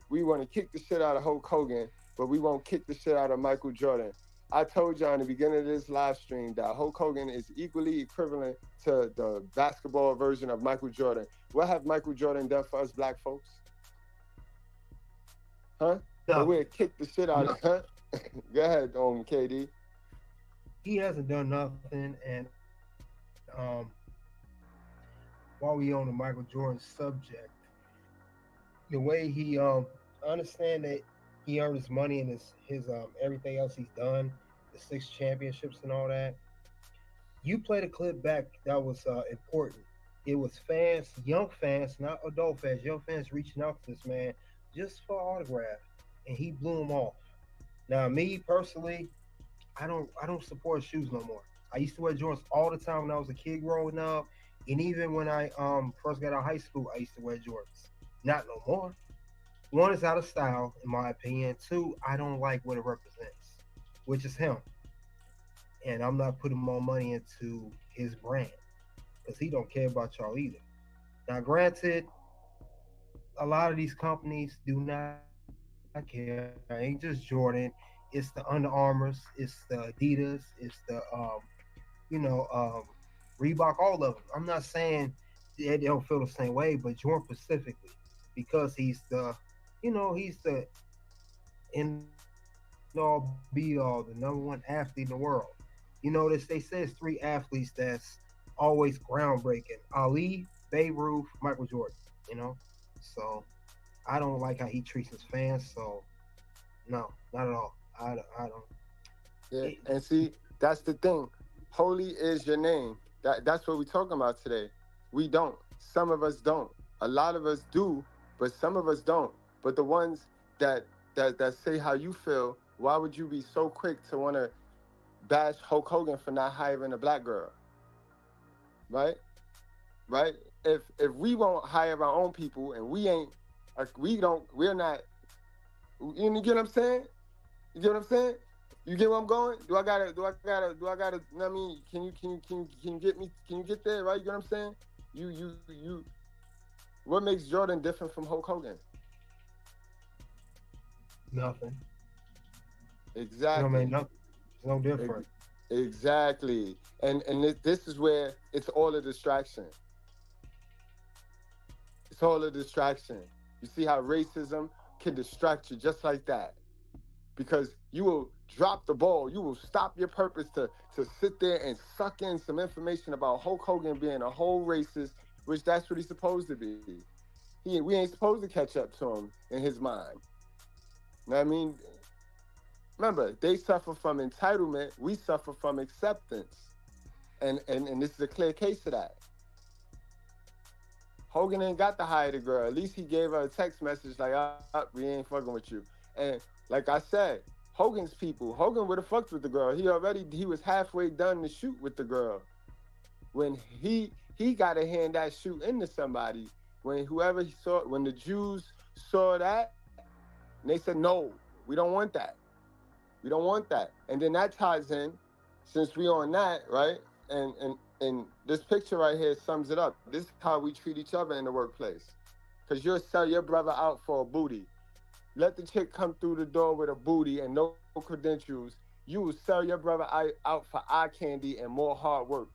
S2: we want to kick the shit out of Hulk Hogan, but we won't kick the shit out of Michael Jordan. I told y'all in the beginning of this live stream that Hulk Hogan is equally equivalent to the basketball version of Michael Jordan. What have Michael Jordan done for us black folks? Huh? So we'll kick the shit out of huh? Go ahead, KD.
S1: He hasn't done nothing, and while we on the Michael Jordan subject, the way he understand that he earned his money and his everything else he's done, the 6 championships and all that. You played a clip back that was important. It was fans, young fans, not adult fans, young fans reaching out to this man just for autograph, and he blew them off. Now, me personally, I don't support shoes no more. I used to wear Jordans all the time when I was a kid growing up, and even when I first got out of high school, I used to wear Jordans. Not no more. One is out of style, in my opinion. 2, I don't like what it represents, which is him. And I'm not putting more money into his brand because he don't care about y'all either. Now, granted, a lot of these companies do not care. It ain't just Jordan. It's the Under Armours. It's the Adidas. It's the Reebok. All of them. I'm not saying they don't feel the same way, but Jordan specifically, because he's the, he's the end all be all, the number one athlete in the world. They say it's 3 athletes that's always groundbreaking: Ali, Babe Ruth, Michael Jordan. So I don't like how he treats his fans. So no, not at all. I don't.
S2: Yeah, and see, that's the thing. Holy is your name. That's what we're talking about today. We don't. Some of us don't. A lot of us do, but some of us don't. But the ones that say how you feel, why would you be so quick to want to bash Hulk Hogan for not hiring a black girl? Right? Right? If we won't hire our own people and we're not, you get what I'm saying? You get what I'm saying? You get where I'm going? Do I gotta, you know what I mean, can you get me, can you get there, right? You get what I'm saying? You, what makes Jordan different from Hulk Hogan?
S1: Nothing.
S2: Exactly.
S1: You know what I mean? Nothing. It's no different.
S2: Exactly. And this is where it's all a distraction. It's all a distraction. You see how racism can distract you just like that. Because you will drop the ball. You will stop your purpose to sit there and suck in some information about Hulk Hogan being a whole racist, which that's what he's supposed to be. We ain't supposed to catch up to him in his mind. You know what I mean? Remember, they suffer from entitlement. We suffer from acceptance. And this is a clear case of that. Hogan ain't got to hire the girl. At least he gave her a text message like, we ain't fucking with you. And like I said, Hogan's people, Hogan would have fucked with the girl. He was halfway done to shoot with the girl. When he got to hand that shoot into somebody, when the Jews saw that, and they said, no, we don't want that. We don't want that. And then that ties in, since we on that, right? And this picture right here sums it up. This is how we treat each other in the workplace. Because you'll sell your brother out for a booty. Let the chick come through the door with a booty and no credentials. You will sell your brother out for eye candy and more hard work.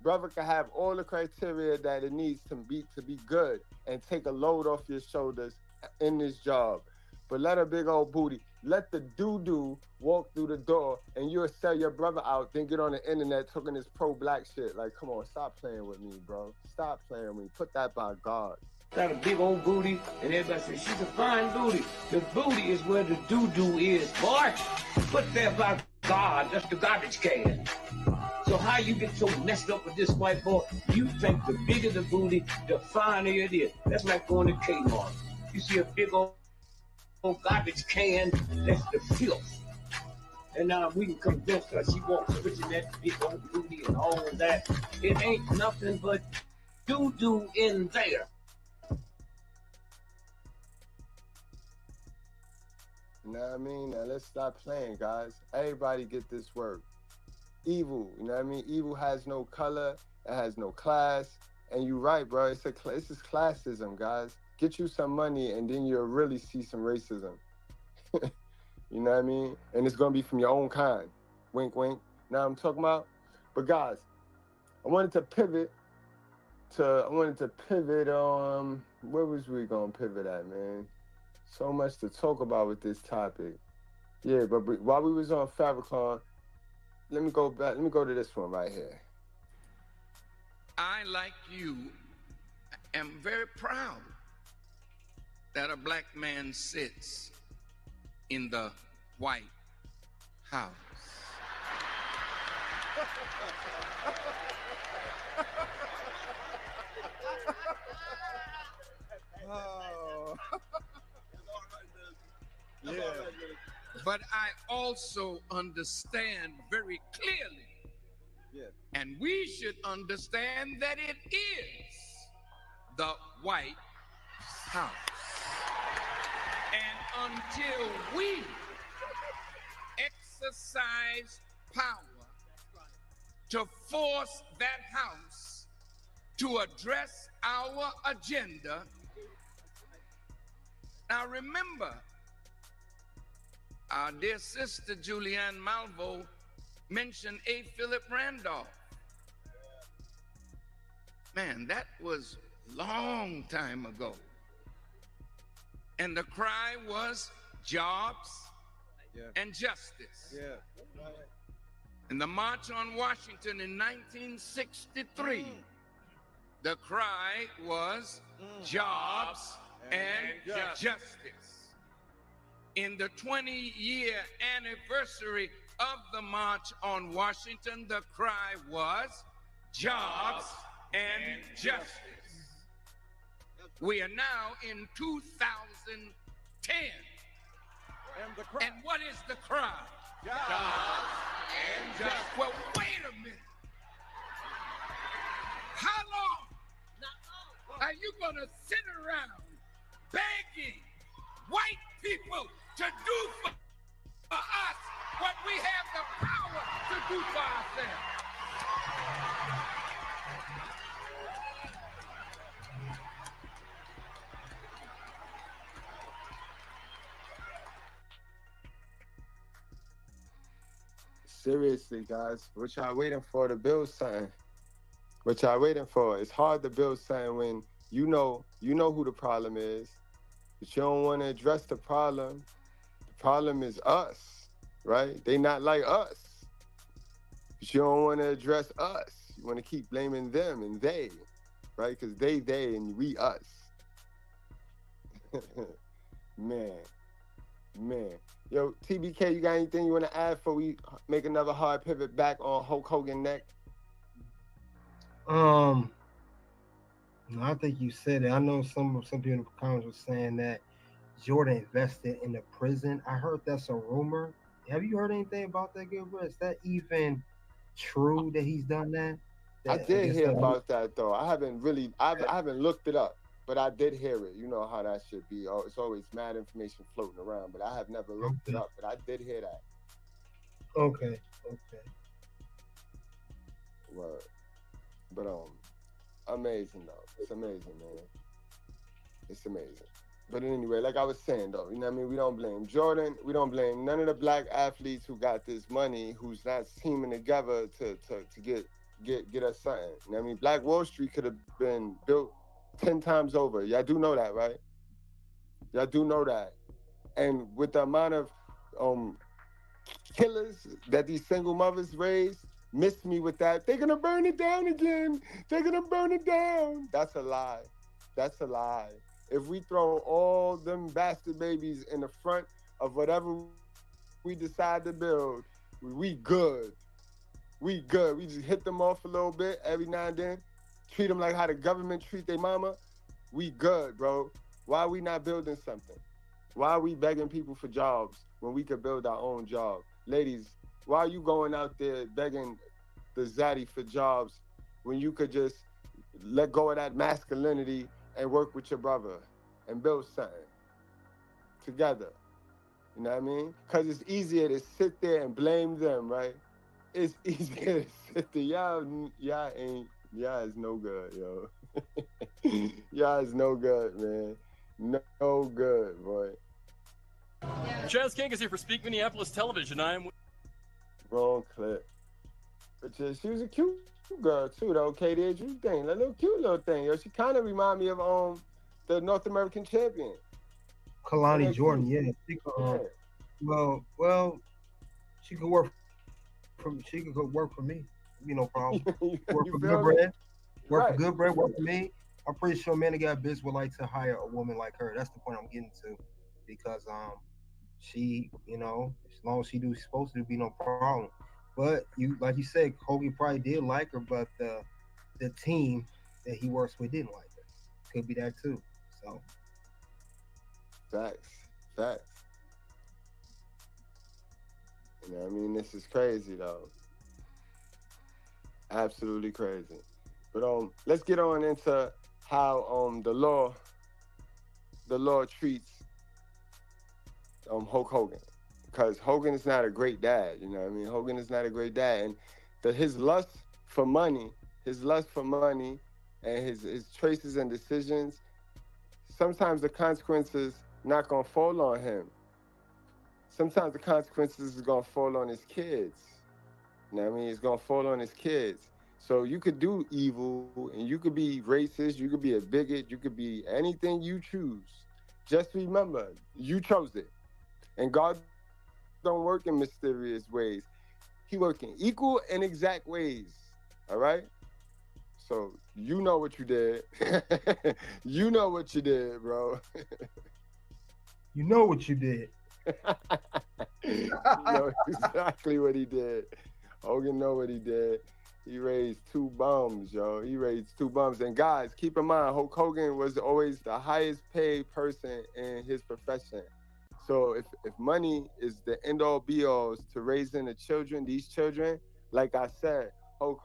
S2: Brother can have all the criteria that it needs to be good and take a load off your shoulders in this job. But let a big old booty, let the doo-doo walk through the door and you'll sell your brother out, then get on the internet talking this pro-black shit. Like, come on, stop playing with me, bro. Stop playing with me. Put that by God.
S12: Got a big old booty, and everybody says, she's a fine booty. The booty is where the doo-doo is, boy. Put there by God, that's the garbage can. So how you get so messed up with this white boy? You think the bigger the booty, the finer it is. That's like going to Kmart. You see a big old garbage can, that's the filth. And now we can convince her she wants switching that big old booty and all of that. It ain't nothing but doo-doo in there.
S2: You know what I mean? Now let's stop playing, guys. Everybody get this work. Evil, you know what I mean? Evil has no color, it has no class. And you're right, bro. This is classism, guys. Get you some money and then you'll really see some racism. You know what I mean? And it's gonna be from your own kind. Wink, wink. Now I'm talking about. But guys, I wanted to pivot. Where was we gonna pivot at, man? So much to talk about with this topic. Yeah, but while we was on Farrakhan, let me go back. Let me go to this one right here.
S12: I, like you, am very proud that a black man sits in the White House.
S13: Oh.
S12: Yeah. But I also understand very clearly, and we should understand that it is the White House. And until we exercise power to force that house to address our agenda. Now remember, our dear sister Julianne Malvo mentioned A. Philip Randolph. Man, that was a long time ago. And the cry was jobs and justice. In the March on Washington in 1963, the cry was jobs and justice. In the 20-year anniversary of the March on Washington, the cry was jobs and justice. We are now in 2010. And what is the cry? Jobs and justice. Well, wait a minute. How long are you going to sit around begging white people to do for we have the power to do for ourselves.
S2: Seriously, guys, what y'all waiting for to build something? What y'all waiting for? It's hard to build something when you know who the problem is, but you don't want to address the problem. The problem is us, right? They not like us, but you don't want to address us. You want to keep blaming them and they, right? Because they, and we, us. Man. Yo, TBK, you got anything you want to add before we make another hard pivot back on Hulk Hogan neck?
S1: No, I think you said it. I know some people in the comments were saying that Jordan invested in the prison. I heard that's a rumor. Have you heard anything about that, Gilbert? Is that even true that he's done that?
S2: I did hear about that though. I haven't looked it up, but I did hear it. You know how that should be. Oh, it's always mad information floating around, but I have never looked it up. But I did hear that.
S1: Okay.
S2: Word. But amazing though. It's amazing, man. It's amazing. But anyway, like I was saying though, you know what I mean? We don't blame Jordan. We don't blame none of the black athletes who got this money, who's not teaming together to get us something. You know what I mean? Black Wall Street could have been built 10 times over. Y'all do know that, right? Y'all do know that. And with the amount of killers that these single mothers raise, miss me with that. They're gonna burn it down again. They're gonna burn it down. That's a lie. That's a lie. If we throw all them bastard babies in the front of whatever we decide to build, we good. We good. We just hit them off a little bit every now and then. Treat them like how the government treat their mama. We good, bro. Why are we not building something? Why are we begging people for jobs when we could build our own job? Ladies, why are you going out there begging the zaddy for jobs when you could just let go of that masculinity and work with your brother and build something together? You know what I mean? Because it's easier to sit there and blame them, right? It's easier to sit there. Y'all is no good, yo. Y'all is no good, man. No good, boy.
S8: Chaz King is here for Speak Minneapolis Television. I am.
S2: Wrong clip. But she was a cute girl too, though. Katie, what you think? That little cute little thing, yo. She kind of remind me of the North American champion,
S1: Kalani Jordan. Yeah. Well, she could work for me. You no problem. Work for good bread. Work for good bread. Work for me. I'm pretty sure men that got biz would like to hire a woman like her. That's the point I'm getting to, because she, as long as she do what she's supposed to, be no problem. But like you said, Hogan probably did like her, but the team that he works with didn't like her. Could be that too. So
S2: facts. You know what I mean? This is crazy though. Absolutely crazy. But let's get on into how the law treats Hulk Hogan, because Hogan is not a great dad. You know what I mean? Hogan is not a great dad, and his lust for money, and his choices and decisions. Sometimes the consequences not gonna fall on him. Sometimes the consequences is gonna fall on his kids. You know what I mean? It's gonna fall on his kids. So you could do evil, and you could be racist, you could be a bigot, you could be anything you choose. Just remember, you chose it. And God don't work in mysterious ways. He works in equal and exact ways. All right? So you know what you did. You know what you did, bro.
S1: You know what you did.
S2: You know exactly what he did. Hogan know what he did. He raised 2 bums, yo. He raised 2 bums. And guys, keep in mind, Hulk Hogan was always the highest paid person in his profession. So if money is the end-all be-alls to raising these children, like I said, Hulk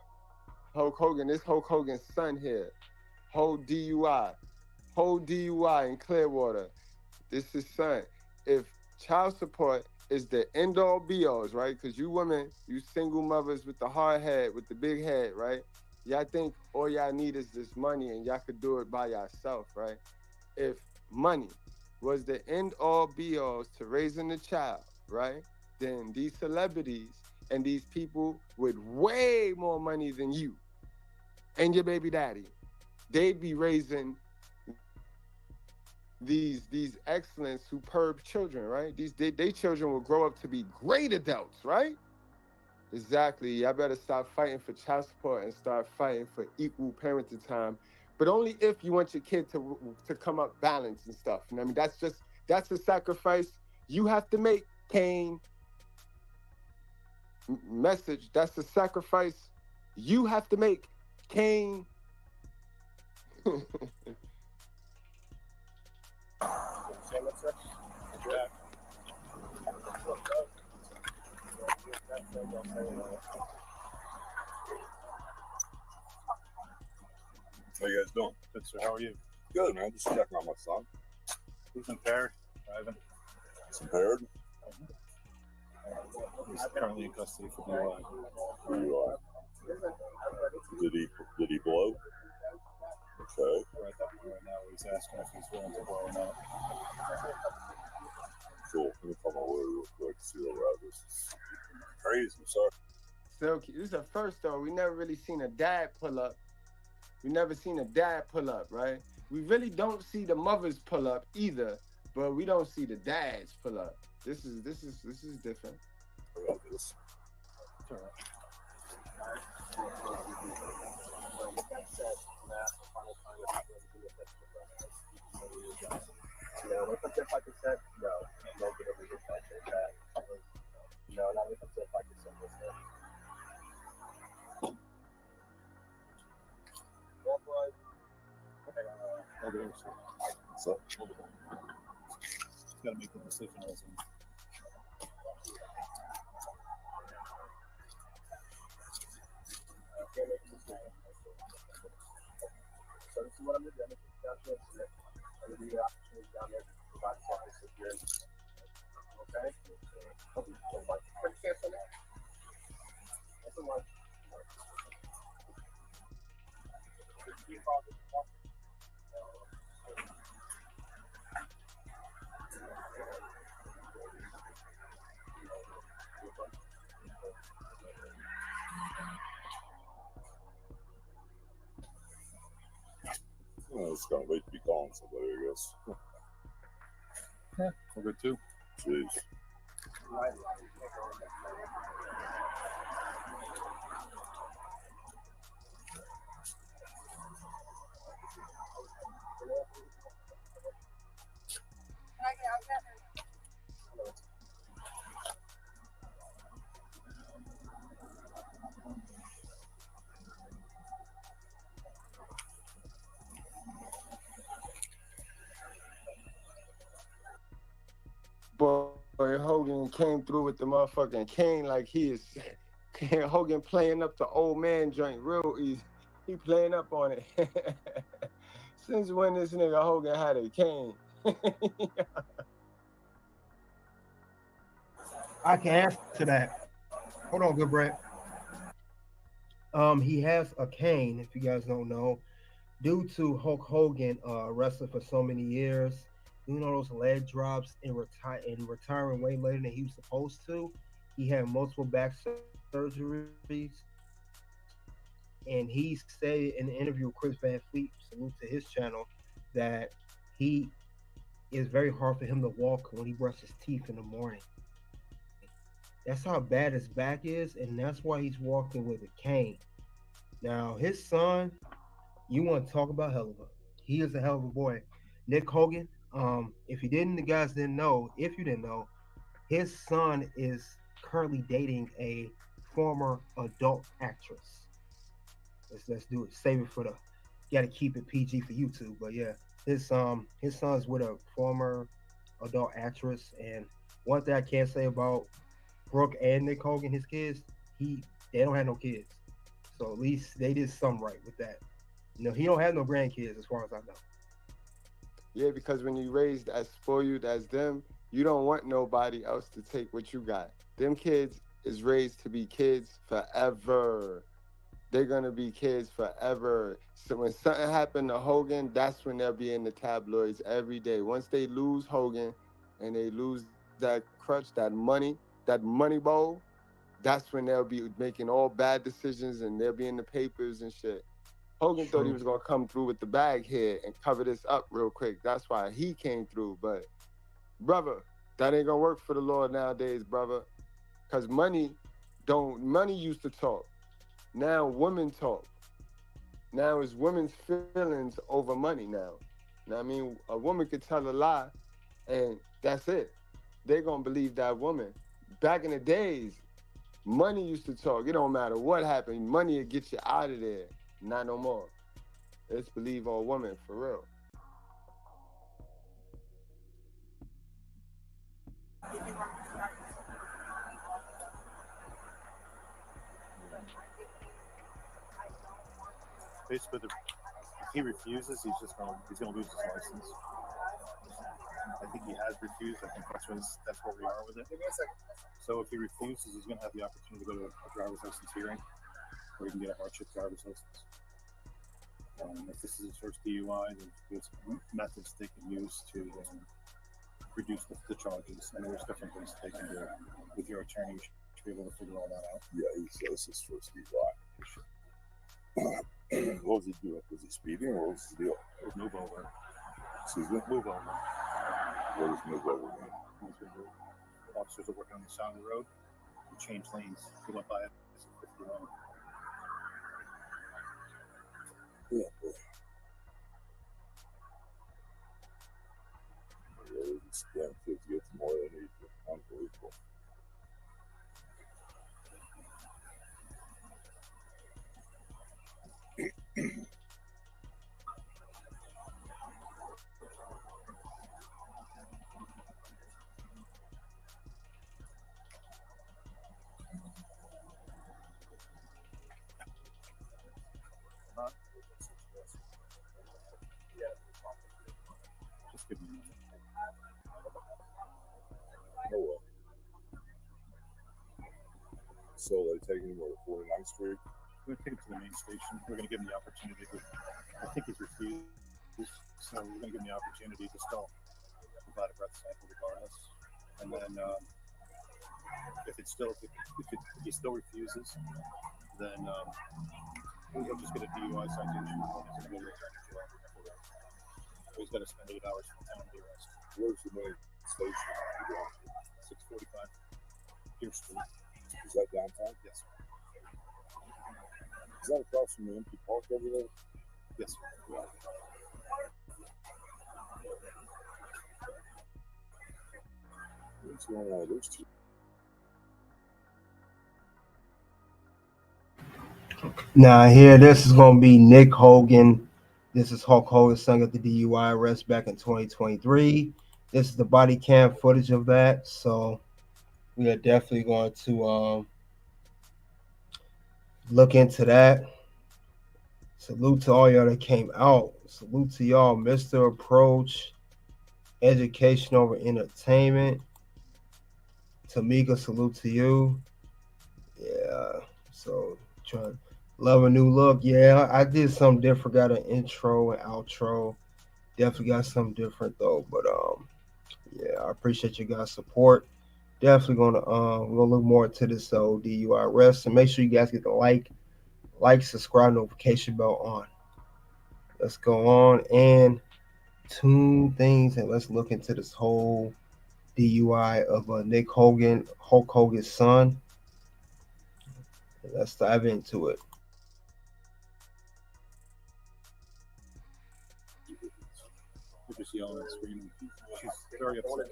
S2: Hogan, this Hulk Hogan's son here, hold DUI in Clearwater. This is son. If child support is the end all be alls, right? Because you women, you single mothers with the hard head, with the big head, right? Y'all think all y'all need is this money and y'all could do it by yourself, right? If money was the end all be alls to raising a child, right? Then these celebrities and these people with way more money than you and your baby daddy, they'd be raising these excellent, superb children, right? They children will grow up to be great adults, right? Exactly. Y'all better stop fighting for child support and start fighting for equal parenting time. But only if you want your kid to come up balanced and stuff. And I mean, that's a sacrifice you have to make, Kane. Message. That's a sacrifice you have to make, Kane.
S14: How you guys doing?
S15: Good, sir. How are you?
S14: Good, man. Just checking on my son.
S15: He's impaired, driving.
S14: He's impaired?
S15: He's currently in custody for DUI.
S14: DUI. Did he blow? Okay.
S15: We're at that point right now where he's asking if he's willing to blow or not.
S14: Cool. Let me call my lawyer real quick to see where we're at. This is crazy. Sorry.
S2: So this is the first though. We never really seen a dad pull up. We never seen a dad pull up, right? We really don't see the mothers pull up either, but we don't see the dads pull up. This is different.
S14: I got this.
S15: It's all right.
S14: What's up?
S15: Got to make the decision as in.
S16: So this is what I'm going to do. I'm going to take down to incident. I'm going to give you the opportunity down there to provide service if you're in. Okay? Quick chance on that. That's a one.
S14: I'm just gonna wait to be calling somebody, I guess.
S15: Yeah, we're good too.
S14: Jeez.
S2: Boy, Hogan came through with the motherfucking cane like he is. Hogan playing up the old man joint real easy. He playing up on it. Since when this nigga Hogan had a cane?
S1: I can answer that. Hold on, good Brett. He has a cane, if you guys don't know, due to Hulk Hogan wrestling for so many years, doing all those leg drops and retiring way later than he was supposed to. He had multiple back surgeries, and he said in an interview with Chris Van Fleet, salute to his channel, that it's very hard for him to walk when he brushes his teeth in the morning. That's how bad his back is, and that's why he's walking with a cane. Now, his son, you want to talk about hell of a, he is a hell of a boy. Nick Hogan, if you guys didn't know, if you didn't know, his son is currently dating a former adult actress. Let's do it. Save it for the, got to keep it PG for YouTube, but yeah, his son's with a former adult actress, and one thing I can't say about Brooke and Nick Hogan, his kids, they don't have no kids. So at least they did something right with that. He don't have no grandkids as far as I know.
S2: Yeah, because when you raised as spoiled as them, You don't want nobody else to take what you got. Them kids is raised to be kids forever. They're gonna be kids forever. So when something happened to Hogan, that's when they'll be in the tabloids every day. Once they lose Hogan and they lose that crutch, that money bowl, that's when they'll be making all bad decisions and they'll be in the papers and shit. Hogan thought he was gonna come through with the bag here and cover this up real quick. That's why he came through. But brother, that ain't gonna work for the Lord nowadays, brother. Cause money used to talk. Now women talk. Now it's women's feelings over money now. Now I mean a woman could tell a lie and that's it. They're gonna believe that woman. Back in the days, money used to talk. It don't matter what happened. Money will get you out of there. Not no more. Let's believe all women for real.
S15: Basically, if he refuses, he's gonna lose his license. I think he has refused. I think that's where we are with it. So if he refuses, he's gonna have the opportunity to go to a driver's license hearing, or he can get a hardship driver's license. If this is his first DUI, there's methods they can use to reduce the charges. And there's different things they can do. With your attorney, you should be able to figure all that out.
S14: Yeah, he says his first DUI. What was he doing? Was he speeding or what was his deal?
S15: Move over.
S14: Excuse me?
S15: Move over.
S14: What does move over mean?
S15: Officers are working on the side of the road. You change lanes. You went by it. It's 51.
S14: Yeah, boy. Yeah, these damn kids get more than they need. Unbelievable.
S15: Just give me a minute.
S14: Oh well. So they're taking him to 49th Street.
S15: We're going to take him to the main station. We're going to give him the opportunity to. I think he's refused, so we're going to give him the opportunity to still provide a breath sample regardless. And then if he still refuses, then we'll just get a DUI citation. He's going to go to return to jail. He's got to spend 8 hours from town to arrest.
S14: Where's the main station?
S15: 645 Pierce Street.
S14: Is that downtown?
S15: Yes.
S14: Is that across from the empty park over there?
S15: Yes. Yeah.
S14: What's going on with those two?
S1: Now here, this is going to be Nick Hogan. This is Hulk Hogan's son got the DUI arrest back in 2023. This is the body cam footage of that. So we are definitely going to look into that. Salute to all y'all that came out. Salute to y'all, Mr. Approach, Education over Entertainment. Tamika, salute to you. Yeah, so trying love a new look. Yeah, I did something different. Got an intro and outro. Definitely got something different though. But yeah, I appreciate you guys' support. Definitely gonna we're gonna look more into this DUI arrest, and make sure you guys get the like, subscribe, notification bell on. Let's go on and tune things, and let's look into this whole DUI of Nick Hogan, Hulk Hogan's son. Let's dive into it.
S15: We're just yelling and screaming. She's very upset.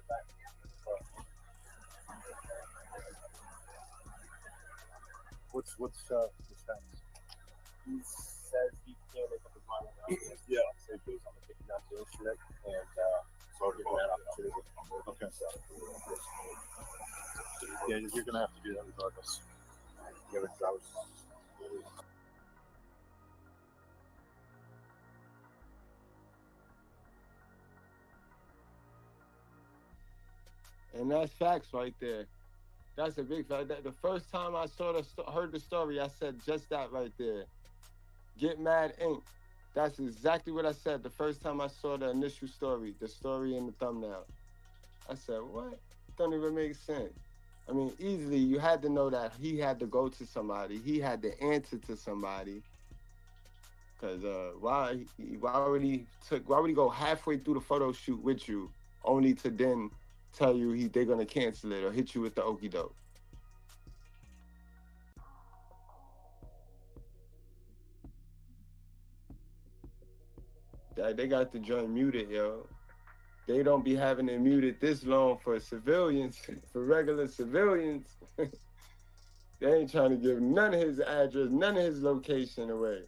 S15: What's happening?
S16: He says he can't make up his mind now.
S14: Yeah.
S16: So he goes on the picking out the instrument and so given that opportunity.
S15: Okay. Yeah, you're gonna have to do that regardless.
S16: Give it driver's.
S2: And that's facts right there. That's a big fact. The first time I heard the story, I said just that right there. Get Mad Inc. That's exactly what I said the first time I saw the initial story, the story in the thumbnail. I said, what? Don't even make sense. I mean, easily you had to know that he had to go to somebody. He had to answer to somebody. Cause why would he go halfway through the photo shoot with you, only to then tell you they're gonna cancel it or hit you with the okie doke? They got the joint muted, yo. They don't be having it muted this long for civilians, for regular civilians. They ain't trying to give none of his address, none of his location away.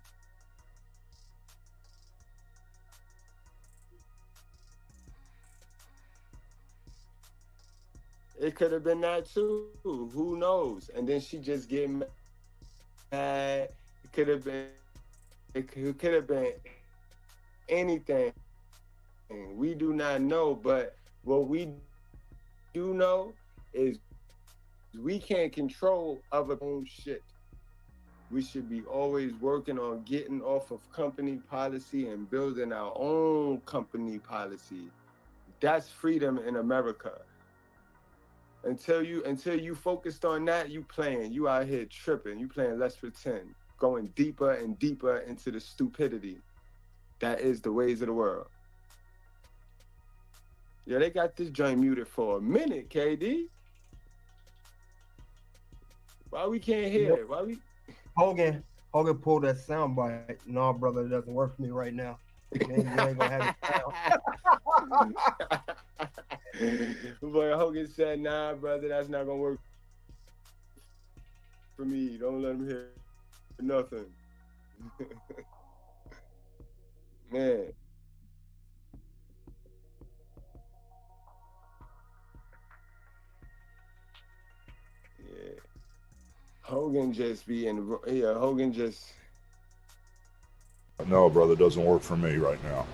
S2: It could have been that too. Who knows? And then she just get mad. It could have been. It could have been anything. We do not know, but what we do know is we can't control other own shit. We should be always working on getting off of company policy and building our own company policy. That's freedom in America. Until you focused on that, you out here tripping. You playing Let's Pretend, going deeper and deeper into the stupidity that is the ways of the world. Yeah, they got this joint muted for a minute, KD. Why we can't hear it? Why we?
S1: Hogan pulled that sound bite. No, brother, it doesn't work for me right now. Man, you ain't gonna have it.
S2: Boy, Hogan said, nah, brother, that's not gonna work for me. Don't let him hear nothing. Man. Yeah. Hogan just Hogan just.
S4: No, brother, doesn't work for me right now.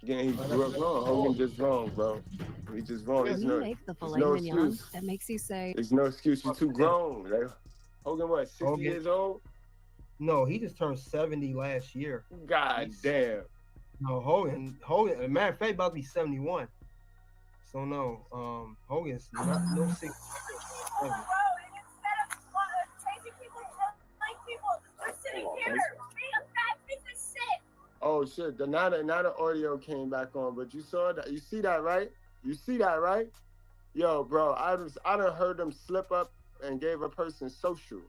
S2: Again, he's wrong. Hogan just wrong, bro. He just wrong.
S17: When you make the filet mignon, that makes you say,
S2: there's no excuse. You're too grown. Like, Hogan, what, 60 years old?
S1: No, he just turned 70 last year.
S2: God damn.
S1: No, Hogan, as a matter of fact, about to be 71. So no, Hogan's not no 60.
S2: Oh shit! Now the audio came back on, but you saw that. You see that, right? You see that, right? Yo, bro, I done heard them slip up and gave a person social,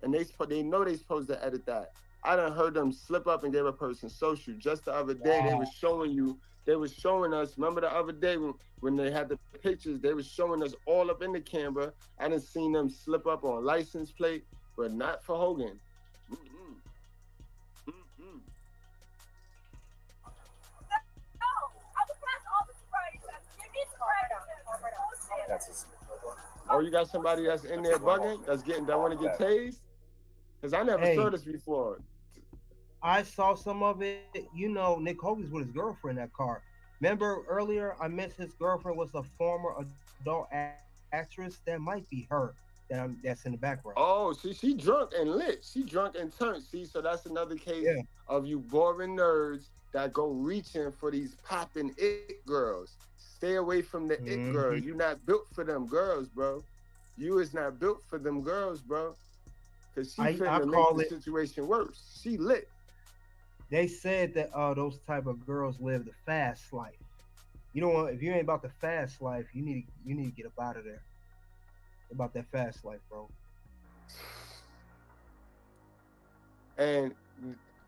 S2: and they know they supposed to edit that. I done heard them slip up and gave a person social. Just the other day, they was showing us. Remember the other day when they had the pictures, they was showing us all up in the camera. I done seen them slip up on license plate, but not for Hogan. Oh, you got somebody that's in there bugging, that want to get tased? Because I never saw this before.
S1: I saw some of it. You know, Nick Hogan's with his girlfriend in that car. Remember earlier I mentioned his girlfriend was a former adult actress. That might be her that's in the background.
S2: Oh, she drunk and lit. She drunk and turned. See, so that's another case of you boring nerds that go reaching for these popping it girls. Stay away from the it girls. You're not built for them girls, bro. You is not built for them girls, bro. Because she finna make the situation worse. She lit.
S1: They said that those type of girls live the fast life. You don't want, if you ain't about the fast life, you need to get up out of there. About that fast life, bro.
S2: And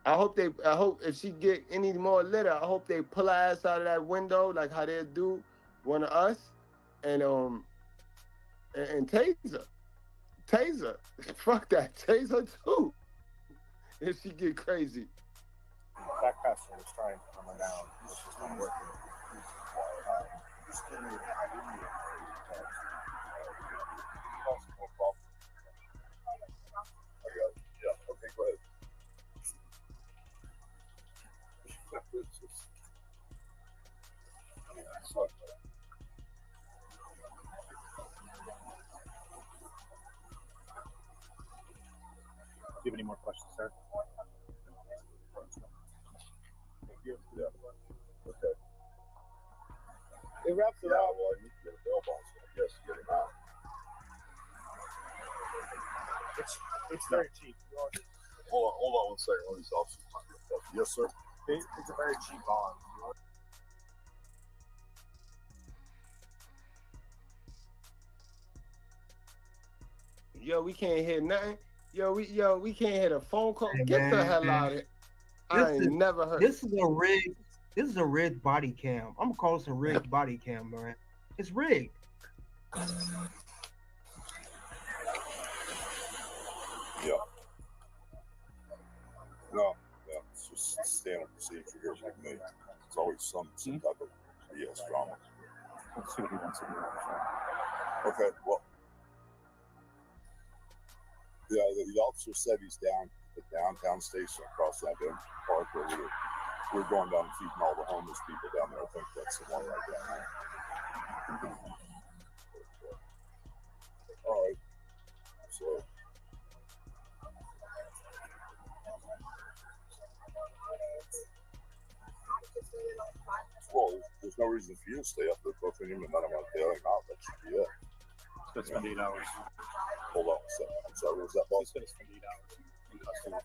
S2: I hope if she get any more litter, I hope they pull her ass out of that window like how they do one of us, and tase her. Fuck that, tase her too. If she get crazy.
S15: That customer was trying to calm her down, which is not working.
S10: It wraps it up.
S14: Well, I need to get a bail bonds, I guess, to get him out.
S15: It's very cheap.
S14: Hold on 1 second. One of these officers might be up. Yes, sir.
S15: It's a very cheap bond.
S2: Yo, we can't hear nothing. Yo, we can't hear the phone call.
S1: Hey,
S2: Get the
S1: man.
S2: hell out of here. I ain't never heard.
S1: This is a rigged. This is a rigged body cam. I'm gonna call this a rigged body cam, man. It's rigged.
S14: Yeah. No, it's just standard procedure here with me. It's always some type of BS drama.
S15: Let's see what he wants to do.
S14: Okay, well, yeah, the officer said he's down at the downtown station across that park where we're going down and feeding all the homeless people down there. I think that's the one right down there. All right. So. Well, there's no reason for you to stay up there booking him, and then I'm going to bail him out. That should be it.
S15: He's going to spend 8 hours.
S14: Hold on a second. I'm sorry, what was that, boss?
S15: He's going to spend 8 hours in custody.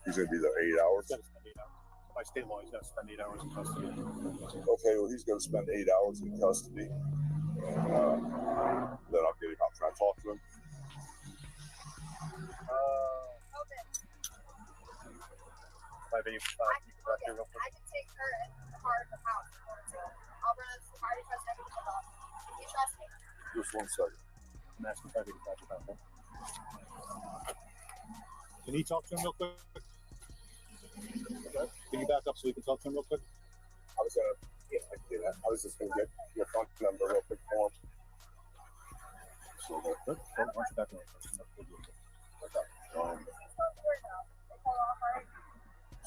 S14: He's going to be there 8 hours?
S15: He's going to spend 8 hours. By state law, he's got to spend 8 hours in custody.
S14: Okay, well, he's going to spend 8 hours in custody. And then I'll get him out. Can I talk to him?
S15: 585. You can back here real quick.
S18: I can take her in the car in the house. I'll run a party test everything up. You trust me?
S14: Just 1 second.
S15: I'm asking 585 about that. Can you talk to him real quick? Okay. Can you back up so we can talk to him real quick?
S16: I was gonna, yeah, I can do that. I was just gonna get your phone number real quick for him.
S15: So, good. Why don't you back up?
S16: Okay.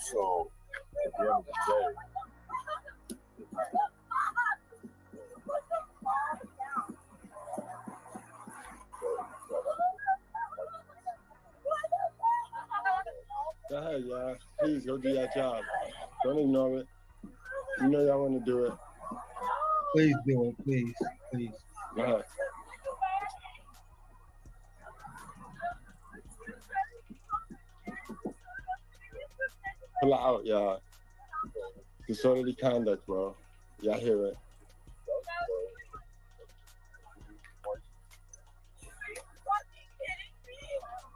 S14: So, at the end of the day,
S2: Go ahead, y'all. Please go do your job. Don't ignore it. You know y'all want to do it.
S1: Please do it, please, please.
S2: Go ahead. Pull it out, y'all. Disorderly conduct, bro. Y'all hear it.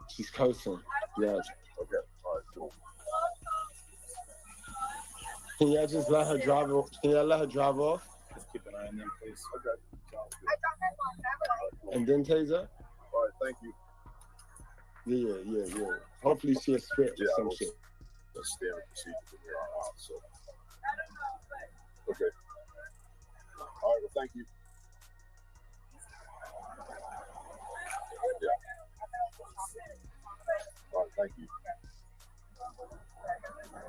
S2: She's cursing. Yes.
S14: Okay. All right. Cool.
S2: Can y'all just let her drive off? Can y'all let her drive off?
S15: Just keep an eye on them, please.
S14: Okay.
S2: And then taser?
S14: All right. Thank you.
S2: Yeah. Hopefully she'll spit or some shit.
S14: That's standard procedure from here on out. So. Okay. All right. Well, thank you. Yeah. All right. Thank you.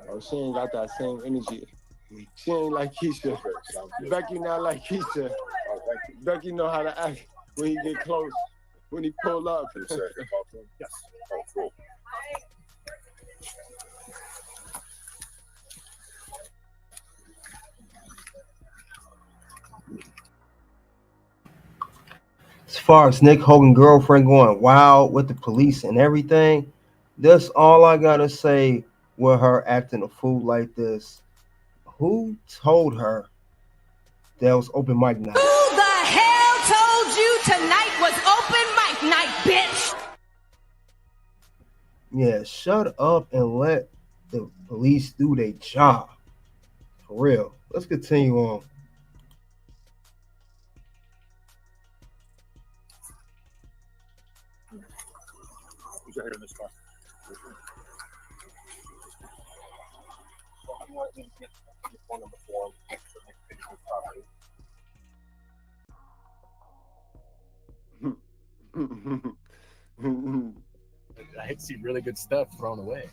S2: Oh, she ain't got that same energy. She ain't like Keisha. Becky not like Keisha. Becky know how to act when he get close, when he pull up.
S14: Yes. Oh, cool.
S1: As far as Nick Hogan girlfriend going wild with the police and everything, that's all I gotta say with her acting a fool like this. Who told her that was open mic night?
S3: Who the hell told you tonight was open mic night, bitch?
S1: Yeah, shut up and let the police do their job. For real. Let's continue on.
S15: Who's out here in this car?
S16: I want you to get your phone number for him so they can fix his property.
S19: I hate to see really good stuff thrown away.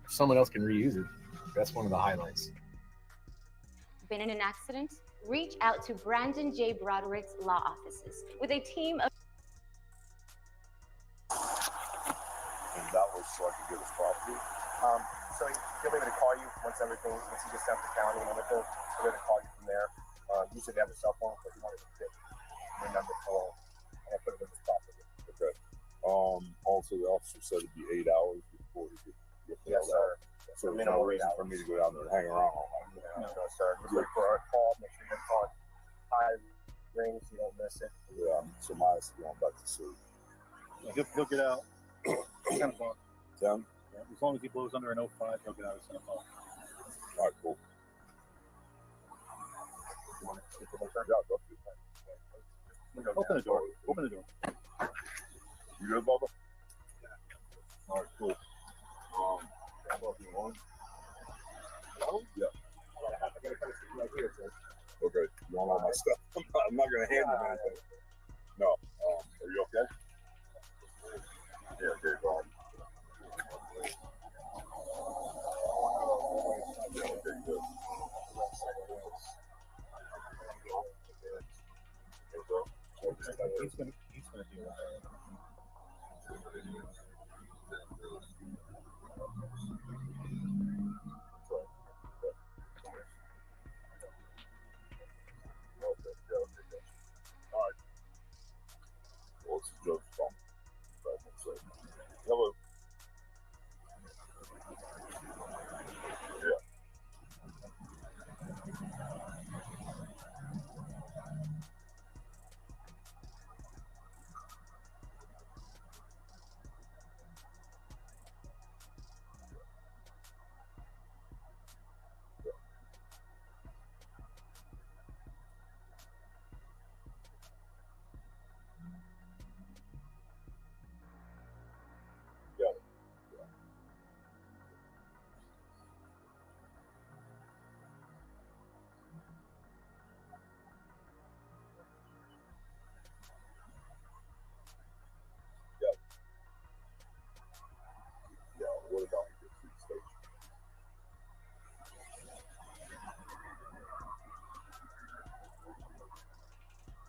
S19: If someone else can reuse it, that's one of the highlights.
S20: Been in an accident? Reach out to Brandon J. Broderick's law offices with a team of.
S14: And that was so I could get his property.
S16: So he'll be able to call you once he gets out to the county and everything. He'll be able to call you from there. Usually they have a cell phone, but he wanted to get your number call and put it in his pocket.
S14: Okay. Also, the officer said it'd be 8 hours before he could get the
S16: Yes,
S14: hell
S16: sir.
S14: out. So there's no reason for me to go down there and hang around all night.
S16: No, sir. Just look for our call. Make sure your call high rings. You don't miss it.
S14: Yeah, so mine's going back to sleep.
S15: Yeah, he'll get out 10 o'clock.
S14: 10?
S15: Yeah, as long as he blows under an 05, he'll get out at 10 o'clock.
S14: All right, cool.
S16: You want to speak with him, sir?
S14: Yeah, go through.
S15: Open the door. Open the door.
S14: You good, Bubba? All right, cool. Yeah. Okay. You want all my stuff? I'm not gonna hand them anything. No. Are you okay? Yeah, okay, Bob. Yeah, okay, good.
S15: He's gonna do that.
S14: All right. Well, it's a joke phone. Hello. Yeah. Yeah. Yeah. Yeah. What about the food station?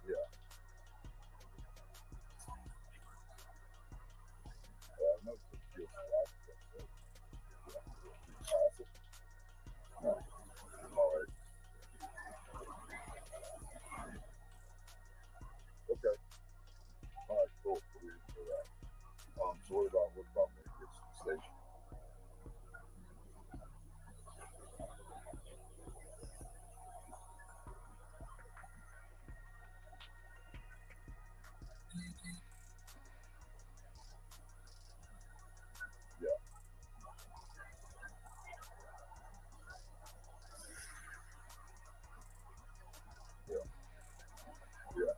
S14: Yeah. No, it's just no. All right. Okay. All right, cool. So we didn't do that. So what about when it gets to the station? Yeah. Yeah. Yeah.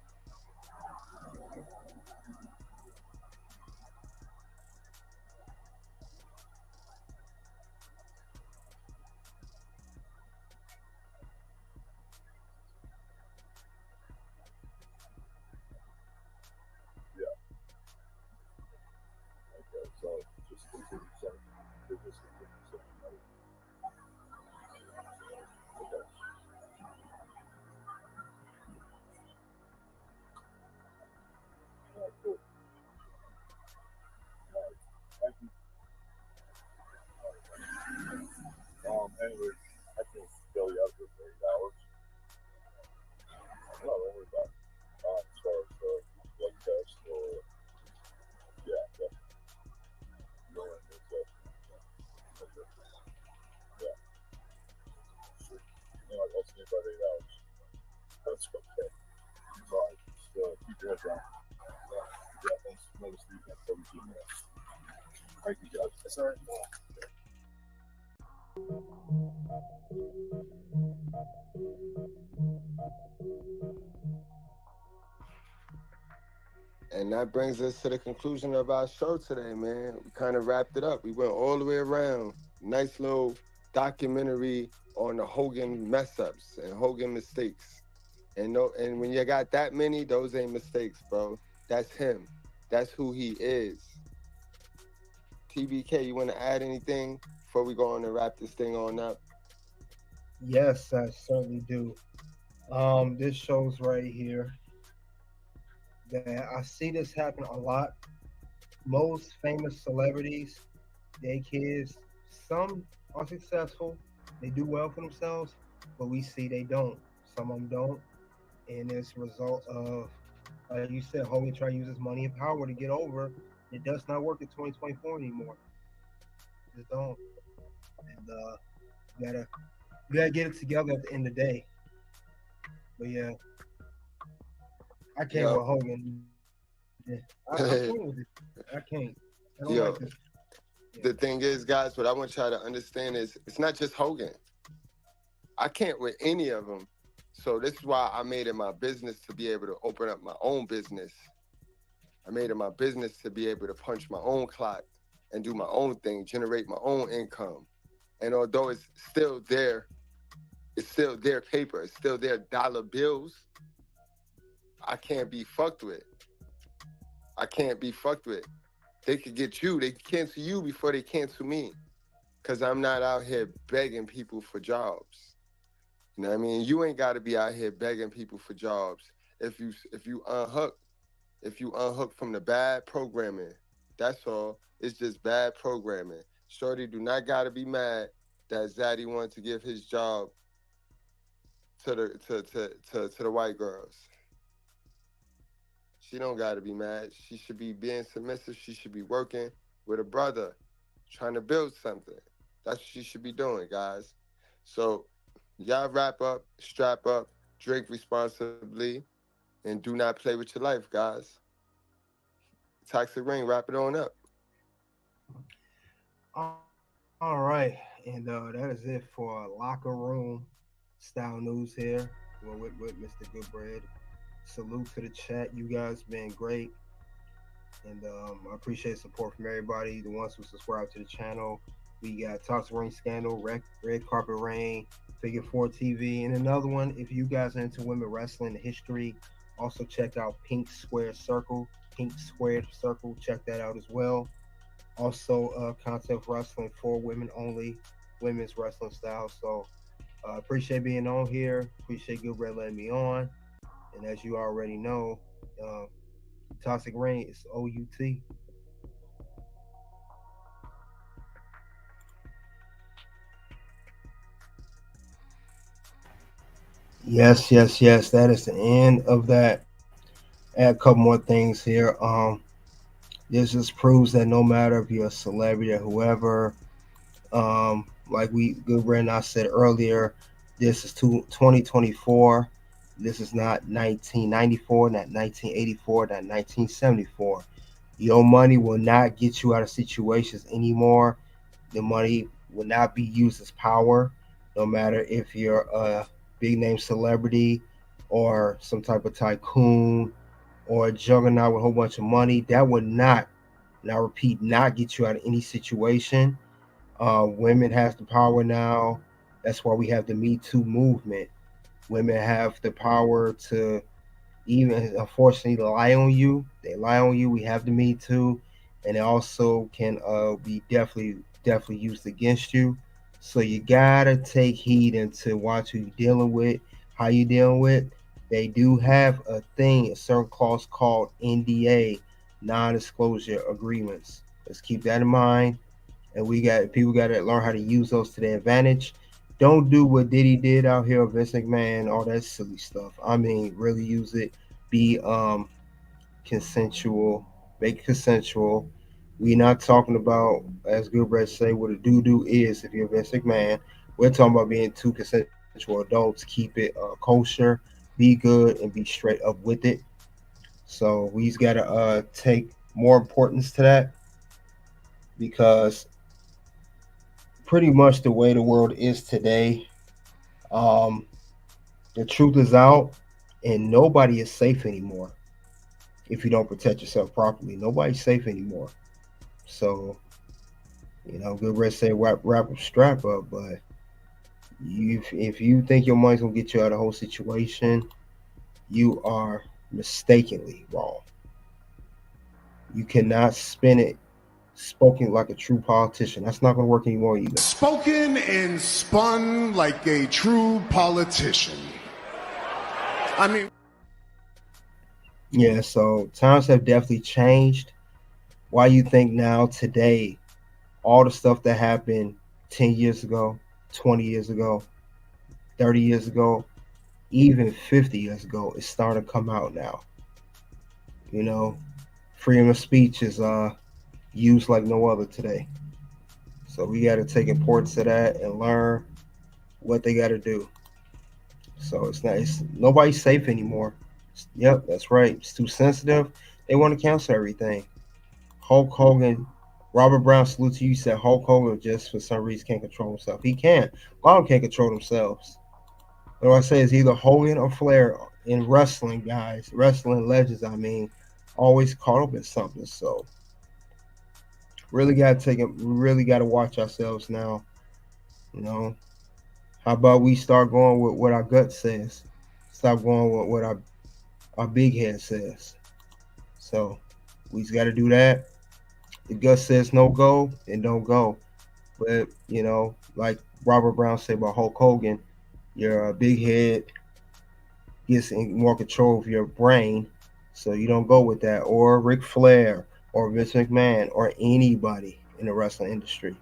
S14: Yeah. Okay, so just continue saying business, continue saying no. Okay. All right, cool. All right. Thank you. Anyway, I can fill you out for 8 hours. No, don't worry about it. As far as the blood test or, yeah, definitely. No, it's okay. Yeah. Sure. I'll see you about 8 hours. That's okay. All right. Just keep your head down. Yeah, thanks. Another sleep at 17 minutes. Thank you, guys. That's all right.
S2: And that brings us to the conclusion of our show today, man. We kind of wrapped it up. We went all the way around. Nice little documentary on the Hogan mess-ups and Hogan mistakes. And when you got that many, those ain't mistakes, bro. That's him. That's who he is. TBK, you want to add anything before we go on and wrap this thing on up?
S1: Yes, I certainly do. This shows right here that I see this happen a lot. Most famous celebrities, their kids, some are successful, they do well for themselves, but we see they don't. some of them don't, and it's a result of, like you said, Hogan tried to use his money and power to get over. It does not work in 2024 anymore. Just don't. And you gotta get it together at the end of the day. But yeah, I can't with Hogan. Yeah. I can't with it. I can't. I don't like this.
S2: The thing is, guys, what I want y'all to understand is it's not just Hogan. I can't with any of them. So this is why I made it my business to be able to open up my own business. I made it my business to be able to punch my own clock and do my own thing, generate my own income. And although it's still their paper, it's still their dollar bills, I can't be fucked with. I can't be fucked with. They could get you, they cancel you before they cancel me. Cause I'm not out here begging people for jobs. You know what I mean? You ain't gotta be out here begging people for jobs. If you unhook from the bad programming, that's all. It's just bad programming. Shorty do not gotta be mad that Zaddy wanted to give his job to the white girls. She don't gotta be mad. She should be being submissive. She should be working with a brother, trying to build something. That's what she should be doing, guys. So y'all wrap up, strap up, drink responsibly, and do not play with your life, guys. Toxic Rain, wrap it on up.
S1: All right, and that is it for locker room style news here with Mr. Goodbread. Salute to the chat. You guys been great. And I appreciate support from everybody, the ones who subscribe to the channel. We got Toxic Rain Scandal, Red Carpet Rain, Figure 4 TV, and another one. If you guys are into women wrestling history, also check out Pink Squared Circle. Check that out as well. Also, concept wrestling for women only, women's wrestling style. So appreciate being on here. Appreciate Goodbread letting me on. And as you already know, Toxic Rain is OUT. Yes. That is the end of that. Add a couple more things here. This just proves that no matter if you're a celebrity or whoever, like Goodbread and I said earlier, this is 2024. This is not 1994, not 1984, not 1974. Your money will not get you out of situations anymore. The money will not be used as power, no matter if you're a big name celebrity or some type of tycoon or a juggernaut with a whole bunch of money. That would not, and I repeat, not get you out of any situation. Women have the power now. That's why we have the Me Too movement. Women have the power to even, unfortunately, lie on you. They lie on you. We have the Me Too, and it also can be definitely used against you. So you gotta take heed into watch who you're dealing with, how you dealing with. They do have a thing, a certain clause called NDA, non-disclosure agreements. Let's keep that in mind. And people got to learn how to use those to their advantage. Don't do what Diddy did out here, Vince McMahon, all that silly stuff. I mean, really use it. Be consensual. Make it consensual. We're not talking about, as Goodbread say, what a doo-doo is if you're Vince McMahon. We're talking about being two consensual adults. Keep it kosher. Be good and be straight up with it. So we've got to take more importance to that, because pretty much the way the world is today, the truth is out, and nobody is safe anymore if you don't protect yourself properly. Nobody's safe anymore. So, Goodbread say wrap up, strap up, but if you think your money's gonna get you out of the whole situation, you are mistakenly wrong. You cannot spin it spoken like a true politician. That's not going to work anymore either.
S21: Spoken and spun like a true politician. I mean,
S1: yeah, so times have definitely changed. Why you think now, today, all the stuff that happened 10 years ago, 20 years ago, 30 years ago, even 50 years ago, is starting to come out now. You know, freedom of speech is used like no other today. So we got to take importance of that and learn what they got to do. So it's nobody's safe anymore. Yep, that's right. It's too sensitive. They want to cancel everything. Hulk Hogan, Robert Brown, salute to you. Said Hulk Hogan just for some reason can't control himself. He can't. A lot of them can't control themselves. What I say is either Hogan or Flair in wrestling, guys, wrestling legends. I mean, always caught up in something. So really got to take it. Really got to watch ourselves now. You know, how about we start going with what our gut says? Stop going with what our big head says. So we just got to do that. The gut says no go, then don't go. But like Robert Brown said about Hulk Hogan, your big head gets in more control of your brain, so you don't go with that. Or Ric Flair, or Vince McMahon, or anybody in the wrestling industry.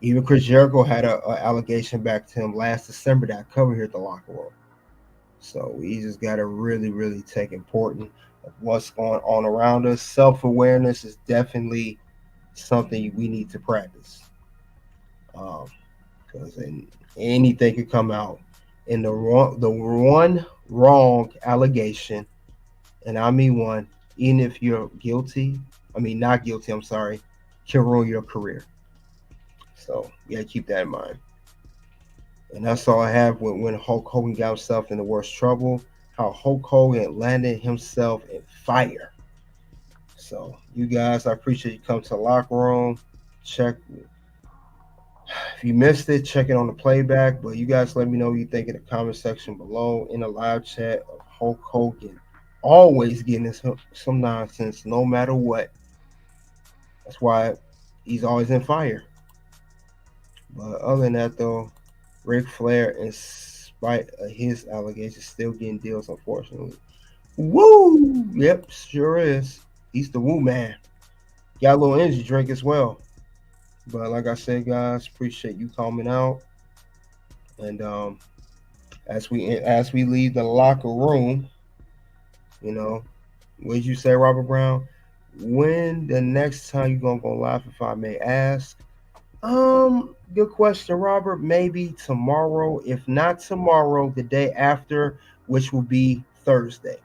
S1: Even Chris Jericho had a allegation back to him last December that I covered here at the locker room. So we just got to really, really take important of what's going on around us. Self-awareness is definitely something we need to practice. Because anything could come out. And the one wrong allegation, and I mean one, even if you're guilty, not guilty, I'm sorry, can ruin your career. So you gotta keep that in mind. And that's all I have when Hulk Hogan got himself in the worst trouble, how Hulk Hogan landed himself in fire. So you guys, I appreciate you coming to the locker room. Check if you missed it, check it on the playback. But you guys let me know what you think in the comment section below in the live chat of Hulk Hogan. Always getting some nonsense no matter what. That's why he's always in fire. But other than that though, Ric Flair, in spite of his allegations, still getting deals, unfortunately. Woo! Yep, sure is. He's the woo man. Got a little energy drink as well. But like I said, guys, appreciate you coming out. And as we leave the locker room, what did you say, Robert Brown? When the next time you gonna go live, if I may ask? Good question, Robert. Maybe tomorrow. If not tomorrow, the day after, which will be Thursday.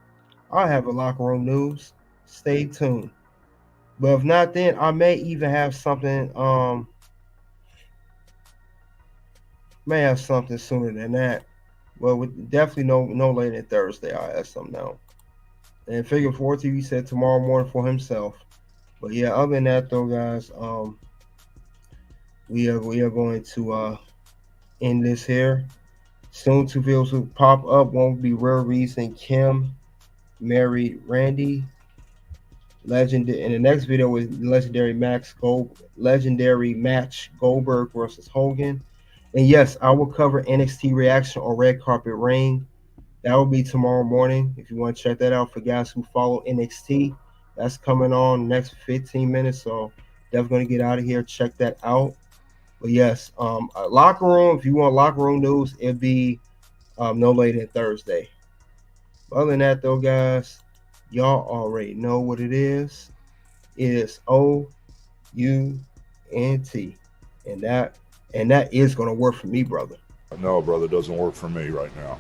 S1: I'll have a locker room news. Stay tuned. But if not, then I may even have something. May have something sooner than that. Well, definitely no later than Thursday. I'll have something out. And Figure 4 TV said tomorrow morning for himself. But yeah, other than that though, guys, we are going to end this here. Soon two videos will pop up. One will be Real Reason Kim married Randy. Legend in the next video is legendary match Goldberg versus Hogan. And yes, I will cover NXT reaction or red carpet reign. That will be tomorrow morning. If you want to check that out for guys who follow NXT, that's coming on next 15 minutes. So definitely going to get out of here. Check that out. But yes, locker room. If you want locker room news, it'll be no later than Thursday. Other than that, though, guys, y'all already know what it is. It is OUNT, and that is going to work for me, brother.
S4: No, brother, doesn't work for me right now.